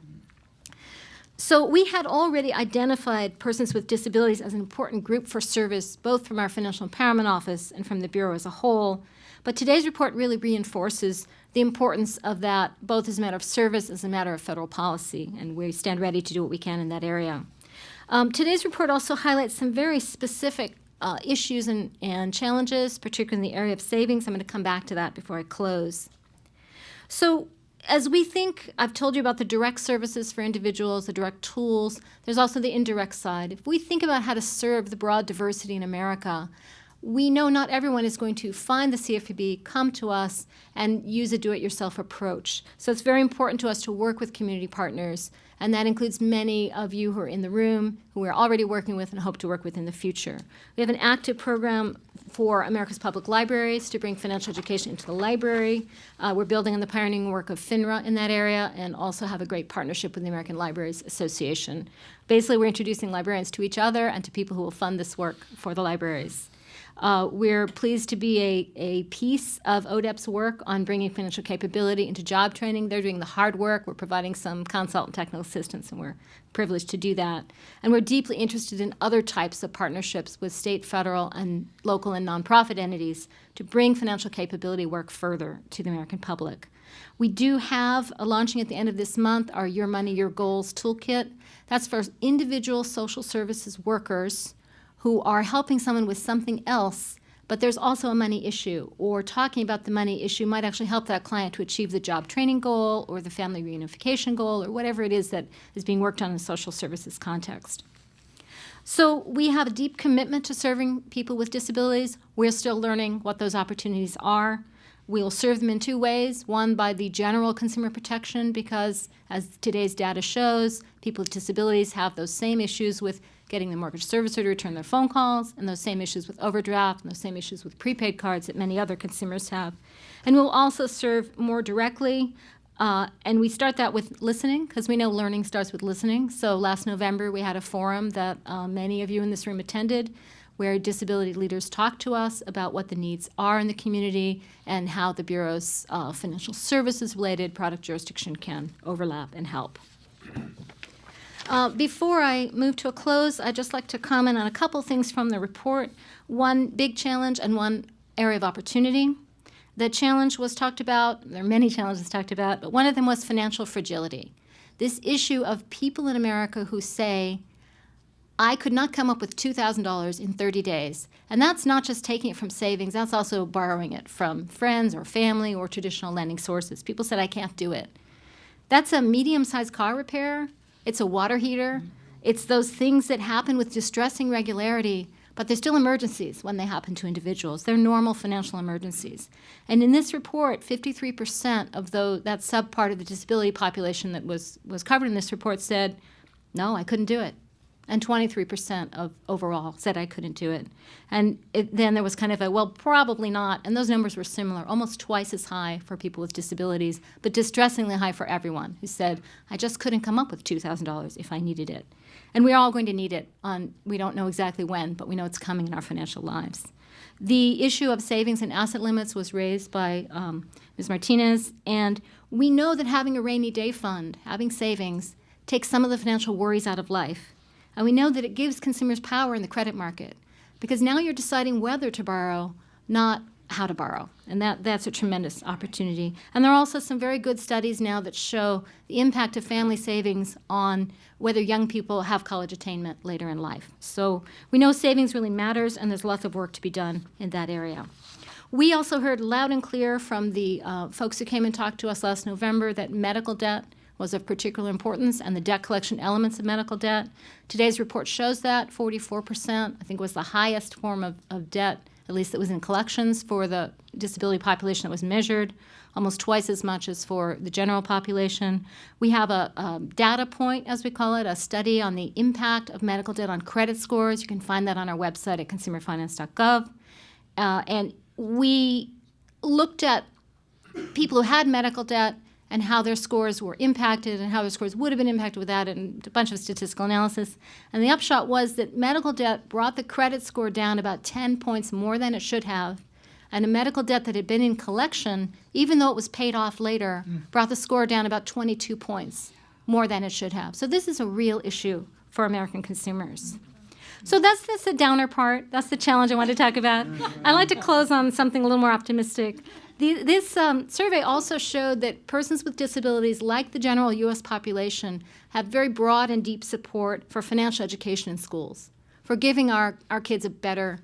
So we had already identified persons with disabilities as an important group for service, both from our Financial Empowerment Office and from the Bureau as a whole. But today's report really reinforces the importance of that, both as a matter of service, as a matter of federal policy, and we stand ready to do what we can in that area. Today's report also highlights some very specific issues and challenges, particularly in the area of savings. I'm going to come back to that before I close. So as we think, I've told you about the direct services for individuals, the direct tools. There's also the indirect side. If we think about how to serve the broad diversity in America, we know not everyone is going to find the CFPB, come to us, and use a do-it-yourself approach. So it's very important to us to work with community partners, and that includes many of you who are in the room, who we're already working with and hope to work with in the future. We have an active program for America's public libraries to bring financial education into the library. We're building on the pioneering work of FINRA in that area, and also have a great partnership with the American Libraries Association. Basically, we're introducing librarians to each other and to people who will fund this work for the libraries. We're pleased to be a piece of ODEP's work on bringing financial capability into job training. They're doing the hard work. We're providing some consult and technical assistance, and we're privileged to do that. And we're deeply interested in other types of partnerships with state, federal, and local and nonprofit entities to bring financial capability work further to the American public. We do have, launching at the end of this month, our Your Money, Your Goals toolkit. That's for individual social services workers who are helping someone with something else, but there's also a money issue, or talking about the money issue might actually help that client to achieve the job training goal or the family reunification goal, or whatever it is that is being worked on in a social services context. So we have a deep commitment to serving people with disabilities. We're still learning what those opportunities are. We will serve them in two ways. One, by the general consumer protection, because as today's data shows, people with disabilities have those same issues with getting the mortgage servicer to return their phone calls, and those same issues with overdraft, and those same issues with prepaid cards that many other consumers have. And we'll also serve more directly, and we start that with listening, because we know learning starts with listening. So last November, we had a forum that many of you in this room attended, where disability leaders talked to us about what the needs are in the community and how the Bureau's financial services-related product jurisdiction can overlap and help. Before I move to a close, I'd just like to comment on a couple things from the report. One big challenge and one area of opportunity. The challenge was talked about, there are many challenges talked about, but one of them was financial fragility. This issue of people in America who say, I could not come up with $2,000 in 30 days. And that's not just taking it from savings, that's also borrowing it from friends or family or traditional lending sources. People said, I can't do it. That's a medium-sized car repair. It's a water heater. It's those things that happen with distressing regularity, but they're still emergencies when they happen to individuals. They're normal financial emergencies. And in this report, 53% of that subpart of the disability population that was covered in this report said, no, I couldn't do it. And 23% of overall said I couldn't do it. And then there was kind of a, well, probably not. And those numbers were similar, almost twice as high for people with disabilities, but distressingly high for everyone who said, I just couldn't come up with $2,000 if I needed it. And we're all going to need it we don't know exactly when, but we know it's coming in our financial lives. The issue of savings and asset limits was raised by Ms. Martinez. And we know that having a rainy day fund, having savings, takes some of the financial worries out of life. And we know that it gives consumers power in the credit market, because now you're deciding whether to borrow, not how to borrow. And that's a tremendous opportunity. And there are also some very good studies now that show the impact of family savings on whether young people have college attainment later in life. So we know savings really matters, and there's lots of work to be done in that area. We also heard loud and clear from the folks who came and talked to us last November that medical debt was of particular importance, and the debt collection elements of medical debt. Today's report shows that 44%, I think, was the highest form of debt, at least that was in collections for the disability population that was measured, almost twice as much as for the general population. We have a data point, as we call it, a study on the impact of medical debt on credit scores. You can find that on our website at consumerfinance.gov. And we looked at people who had medical debt and how their scores were impacted and how their scores would have been impacted with that, and a bunch of statistical analysis. And the upshot was that medical debt brought the credit score down about 10 points more than it should have, and a medical debt that had been in collection, even though it was paid off later, brought the score down about 22 points more than it should have. So this is a real issue for American consumers. So that's the downer part. That's the challenge I want to talk about. I'd like to close on something a little more optimistic. This survey also showed that persons with disabilities, like the general U.S. population, have very broad and deep support for financial education in schools, for giving our kids a better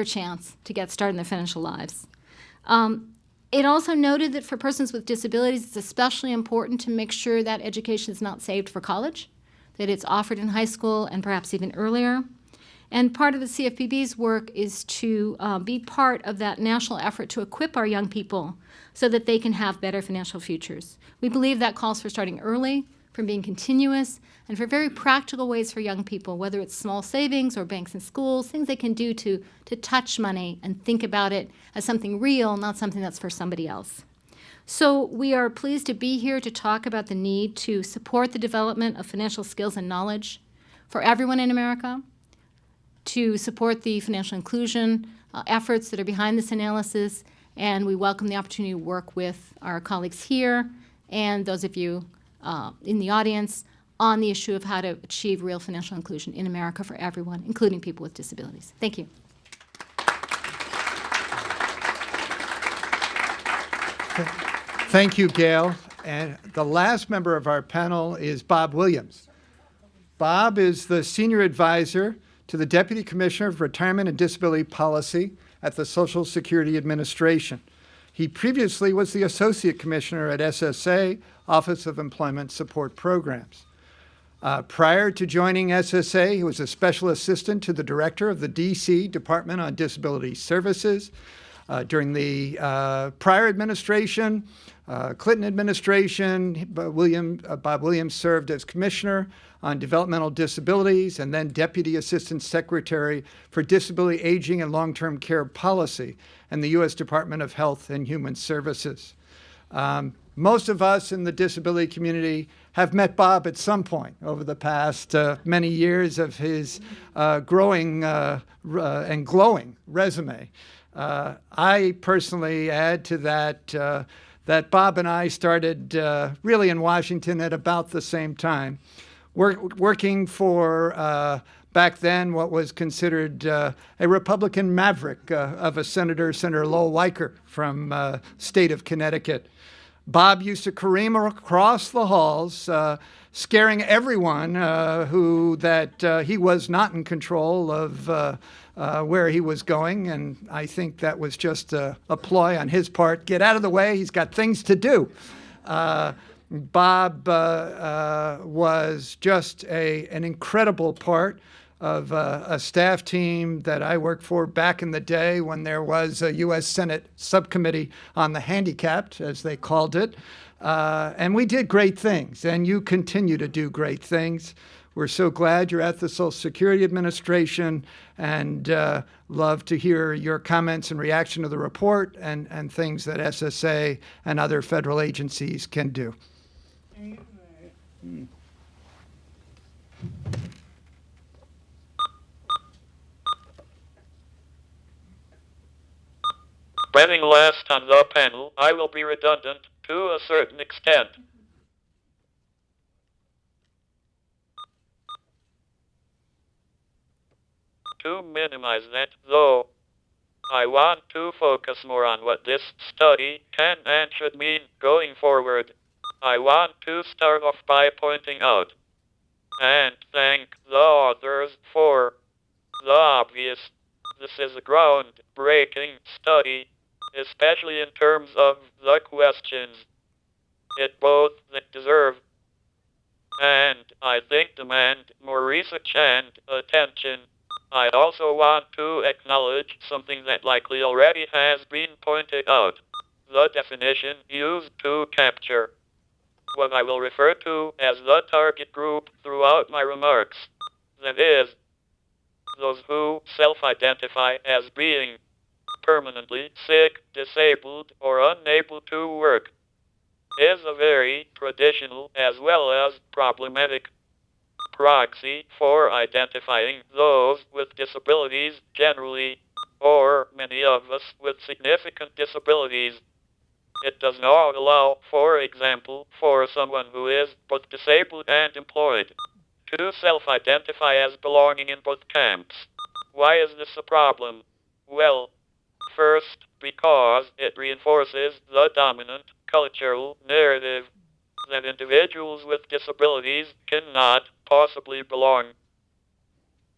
chance to get started in their financial lives. It also noted that for persons with disabilities, it's especially important to make sure that education is not saved for college, that it's offered in high school and perhaps even earlier. And part of the CFPB's work is to be part of that national effort to equip our young people so that they can have better financial futures. We believe that calls for starting early, for being continuous, and for very practical ways for young people, whether it's small savings or banks and schools, things they can do to touch money and think about it as something real, not something that's for somebody else. So we are pleased to be here to talk about the need to support the development of financial skills and knowledge for everyone in America, to support the financial inclusion efforts that are behind this analysis, and we welcome the opportunity to work with our colleagues here and those of you in the audience on the issue of how to achieve real financial inclusion in America for everyone, including people with disabilities. Thank you. Thank you, Gail. And the last member of our panel is Bob Williams. Bob is the Senior Advisor to the Deputy Commissioner of Retirement and Disability Policy at the Social Security Administration. He previously was the Associate Commissioner at SSA, Office of Employment Support Programs. Prior to joining SSA, he was a Special Assistant to the Director of the D.C. Department on Disability Services, During the prior administration, Clinton administration, Bob Williams served as commissioner on developmental disabilities and then Deputy Assistant Secretary for Disability, Aging, and Long-Term Care Policy in the U.S. Department of Health and Human Services. Most of us in the disability community have met Bob at some point over the past many years of his growing and glowing resume. I personally add to that that Bob and I started really in Washington at about the same time, working for back then what was considered a Republican maverick of a Senator Lowell Weicker from state of Connecticut. Bob used to careen across the halls, scaring everyone that he was not in control of where he was going, and I think that was just a ploy on his part. Get out of the way, he's got things to do. Bob was just an incredible part of a staff team that I worked for back in the day when there was a U.S. Senate subcommittee on the handicapped, as they called it. And we did great things, and you continue to do great things. We're so glad you're at the Social Security Administration, and love to hear your comments and reaction to the report and things that SSA and other federal agencies can do. Being last on the panel, I will be redundant to a certain extent. To minimize that, though, I want to focus more on what this study can and should mean going forward. I want to start off by pointing out and thank the authors for the obvious. This is a groundbreaking study, especially in terms of the questions it both deserve and, I think, demand more research and attention. I also want to acknowledge something that likely already has been pointed out: the definition used to capture what I will refer to as the target group throughout my remarks. That is, those who self-identify as being permanently sick, disabled, or unable to work, is a very traditional as well as problematic proxy for identifying those with disabilities generally, or many of us with significant disabilities. It does not allow, for example, for someone who is both disabled and employed to self-identify as belonging in both camps. Why is this a problem? Well, first, because it reinforces the dominant cultural narrative that individuals with disabilities cannot possibly belong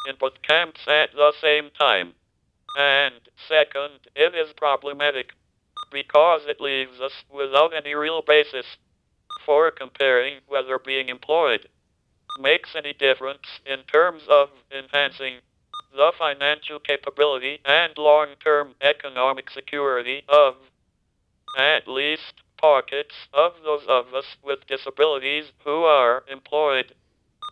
in both camps at the same time. And second, it is problematic because it leaves us without any real basis for comparing whether being employed makes any difference in terms of enhancing the financial capability and long-term economic security of at least pockets of those of us with disabilities who are employed.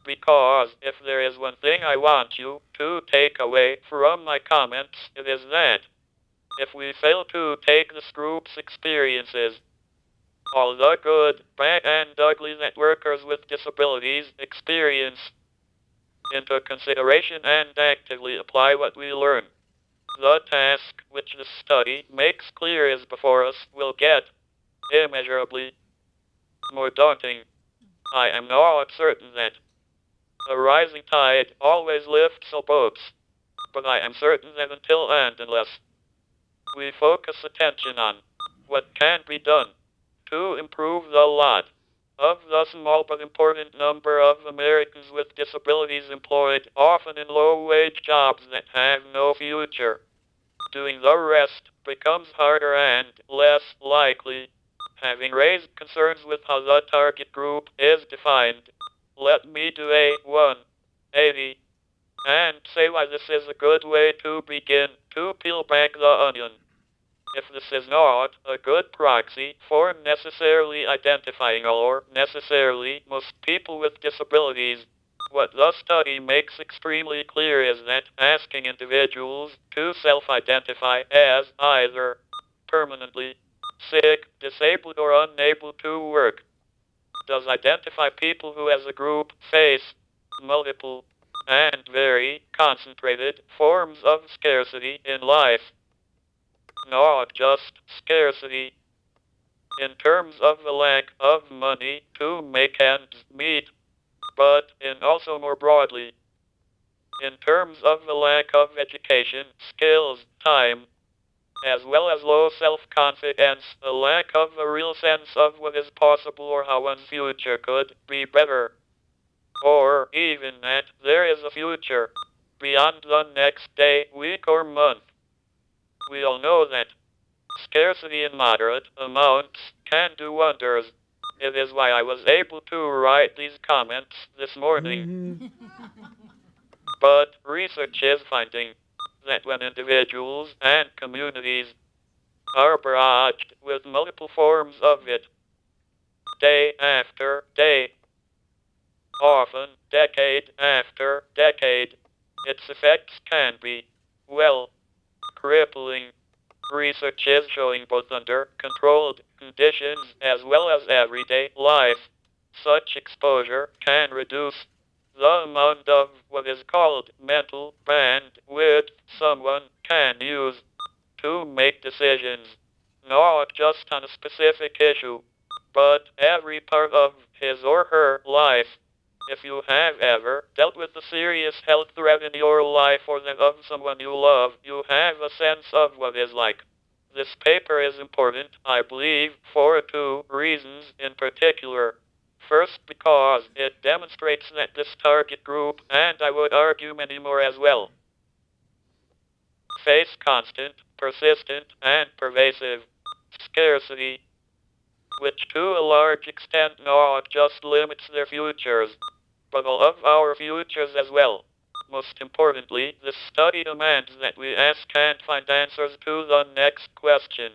Because if there is one thing I want you to take away from my comments, it is that if we fail to take this group's experiences, all the good, bad, and ugly that workers with disabilities experience, into consideration and actively apply what we learn, the task which this study makes clear is before us will get immeasurably more daunting. I am not certain that a rising tide always lifts all boats, but I am certain that until and unless we focus attention on what can be done to improve the lot of the small but important number of Americans with disabilities employed, often in low-wage jobs that have no future, doing the rest becomes harder and less likely. Having raised concerns with how the target group is defined, let me do a 180 and say why this is a good way to begin to peel back the onion. If this is not a good proxy for necessarily identifying all or necessarily most people with disabilities, what the study makes extremely clear is that asking individuals to self-identify as either permanently sick, disabled, or unable to work does identify people who as a group face multiple and very concentrated forms of scarcity in life. Not just scarcity in terms of the lack of money to make ends meet, but in also more broadly, in terms of the lack of education, skills, time, as well as low self-confidence, a lack of a real sense of what is possible or how one's future could be better, or even that there is a future beyond the next day, week, or month. We all know that scarcity in moderate amounts can do wonders. It is why I was able to write these comments this morning. But research is finding that when individuals and communities are barraged with multiple forms of it, day after day, often decade after decade, its effects can be, well, crippling. Research is showing both under controlled conditions as well as everyday life, such exposure can reduce the amount of what is called mental bandwidth someone can use to make decisions, not just on a specific issue, but every part of his or her life. If you have ever dealt with a serious health threat in your life or that of someone you love, you have a sense of what is like. This paper is important, I believe, for two reasons in particular. First, because it demonstrates that this target group, and I would argue many more as well, face constant, persistent, and pervasive scarcity, which to a large extent not just limits their futures, but all of our futures as well. Most importantly, this study demands that we ask and find answers to the next question.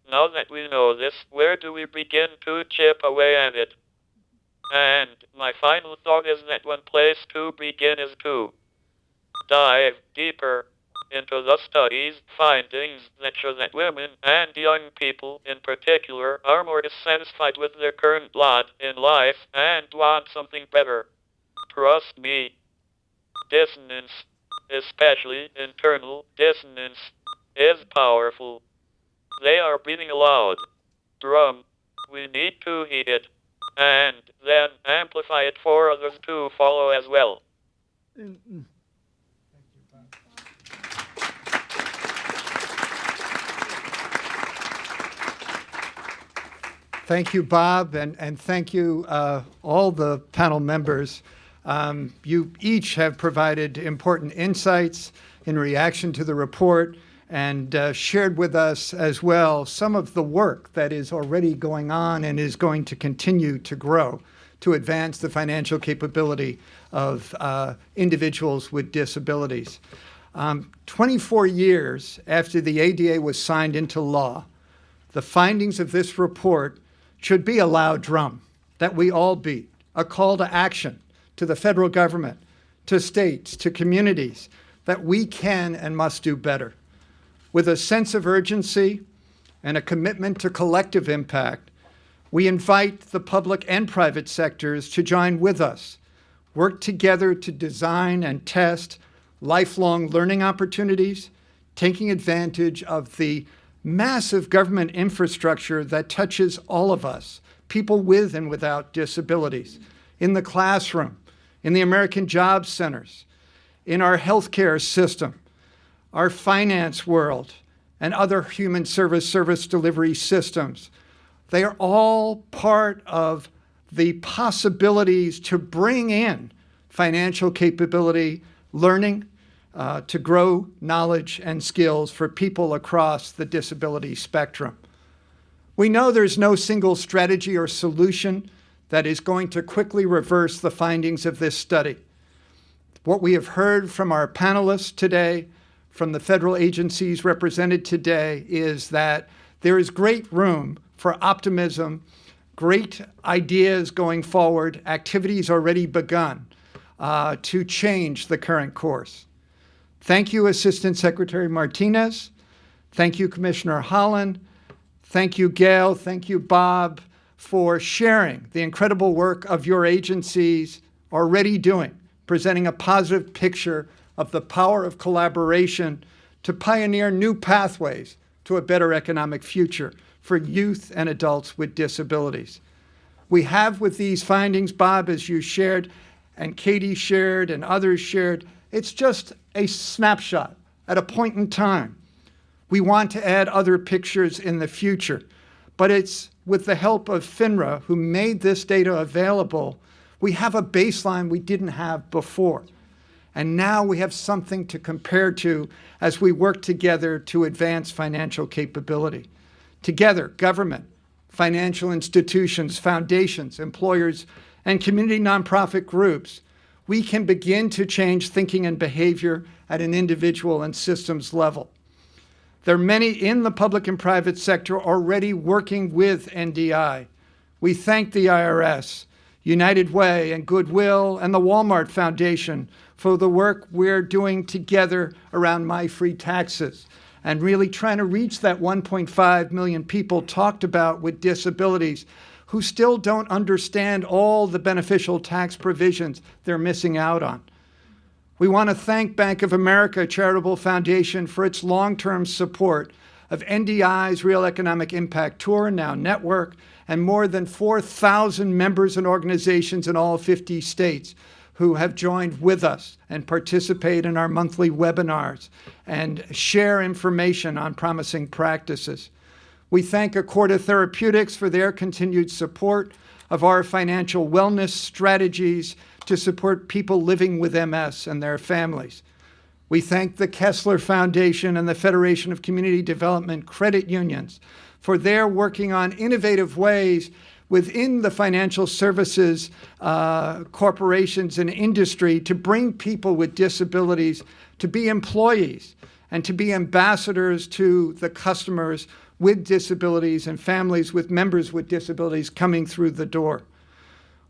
Now that we know this, where do we begin to chip away at it? And my final thought is that one place to begin is to dive deeper into the study's findings that show that women and young people in particular are more dissatisfied with their current lot in life and want something better. Trust me, dissonance, especially internal dissonance, is powerful. They are beating a loud drum. We need to heed it, and then amplify it for others to follow as well. Thank you, Bob, and thank you, all the panel members. You each have provided important insights in reaction to the report and shared with us as well some of the work that is already going on and is going to continue to grow to advance the financial capability of individuals with disabilities. 24 years after the ADA was signed into law, the findings of this report should be a loud drum that we all beat, a call to action to the federal government, to states, to communities, that we can and must do better. With a sense of urgency and a commitment to collective impact, we invite the public and private sectors to join with us, work together to design and test lifelong learning opportunities, taking advantage of the massive government infrastructure that touches all of us, people with and without disabilities, in the classroom, in the American job centers, in our healthcare system, our finance world, and other human service delivery systems. They are all part of the possibilities to bring in financial capability, learning, to grow knowledge and skills for people across the disability spectrum. We know there's no single strategy or solution that is going to quickly reverse the findings of this study. What we have heard from our panelists today, from the federal agencies represented today is that there is great room for optimism, great ideas going forward, activities already begun to change the current course. Thank you, Assistant Secretary Martinez. Thank you, Commissioner Holland. Thank you, Gail. Thank you, Bob, for sharing the incredible work of your agencies already doing, presenting a positive picture of the power of collaboration to pioneer new pathways to a better economic future for youth and adults with disabilities. We have with these findings, Bob, as you shared, and Katie shared, and others shared, it's just a snapshot at a point in time. We want to add other pictures in the future, but it's with the help of FINRA, who made this data available, we have a baseline we didn't have before. And now we have something to compare to as we work together to advance financial capability. Together, government, financial institutions, foundations, employers, and community nonprofit groups, we can begin to change thinking and behavior at an individual and systems level. There are many in the public and private sector already working with NDI. We thank the IRS, United Way and Goodwill, and the Walmart Foundation for the work we're doing together around My Free Taxes and really trying to reach that 1.5 million people talked about with disabilities who still don't understand all the beneficial tax provisions they're missing out on. We want to thank Bank of America Charitable Foundation for its long-term support of NDI's Real Economic Impact Tour, now network, and more than 4,000 members and organizations in all 50 states who have joined with us and participate in our monthly webinars and share information on promising practices. We thank Accorda Therapeutics for their continued support of our financial wellness strategies to support people living with MS and their families. We thank the Kessler Foundation and the Federation of Community Development Credit Unions for their working on innovative ways within the financial services corporations and industry to bring people with disabilities to be employees and to be ambassadors to the customers with disabilities and families with members with disabilities coming through the door.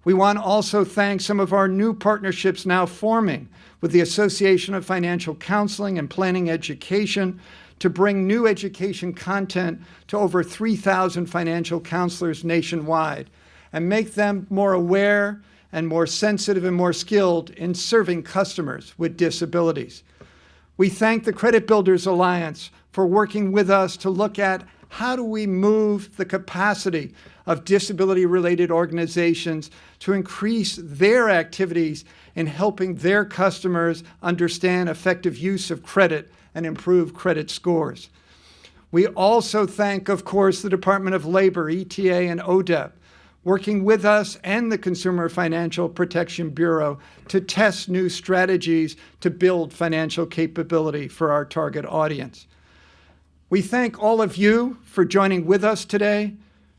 We want to also thank some of our new partnerships now forming with the Association of Financial Counseling and Planning Education to bring new education content to over 3,000 financial counselors nationwide and make them more aware and more sensitive and more skilled in serving customers with disabilities. We thank the Credit Builders Alliance for working with us to look at how do we move the capacity of disability-related organizations to increase their activities in helping their customers understand effective use of credit and improve credit scores. We also thank, of course, the Department of Labor, ETA, and ODEP, working with us and the Consumer Financial Protection Bureau to test new strategies to build financial capability for our target audience. We thank all of you for joining with us today,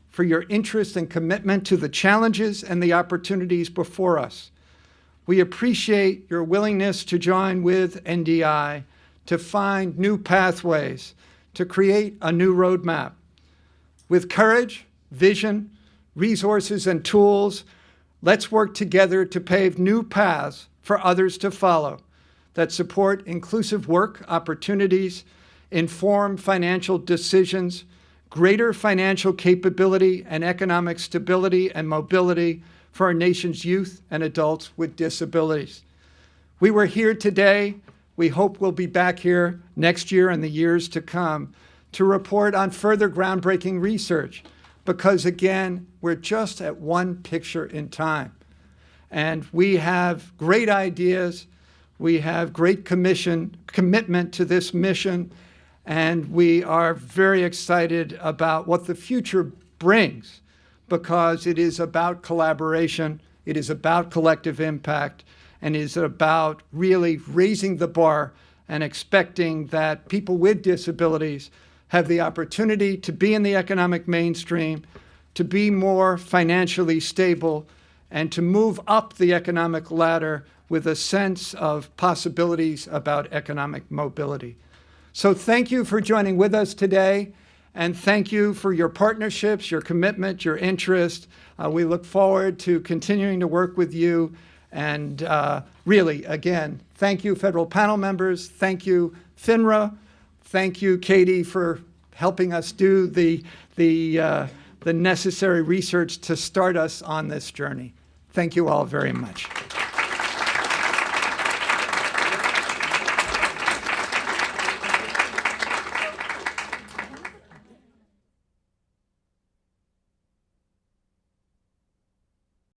for your interest and commitment to the challenges and the opportunities before us. We appreciate your willingness to join with NDI to find new pathways, to create a new roadmap. With courage, vision, resources, and tools, let's work together to pave new paths for others to follow that support inclusive work opportunities, inform financial decisions, greater financial capability and economic stability and mobility for our nation's youth and adults with disabilities. We were here today. We hope we'll be back here next year and the years to come to report on further groundbreaking research because, again, we're just at one picture in time. And we have great ideas. We have great commitment to this mission. And we are very excited about what the future brings because it is about collaboration, it is about collective impact, and it is about really raising the bar and expecting that people with disabilities have the opportunity to be in the economic mainstream, to be more financially stable, and to move up the economic ladder with a sense of possibilities about economic mobility. So thank you for joining with us today, and thank you for your partnerships, your commitment, your interest. We look forward to continuing to work with you. And really, again, thank you, federal panel members. Thank you, FINRA. Thank you, Katie, for helping us do the necessary research to start us on this journey. Thank you all very much.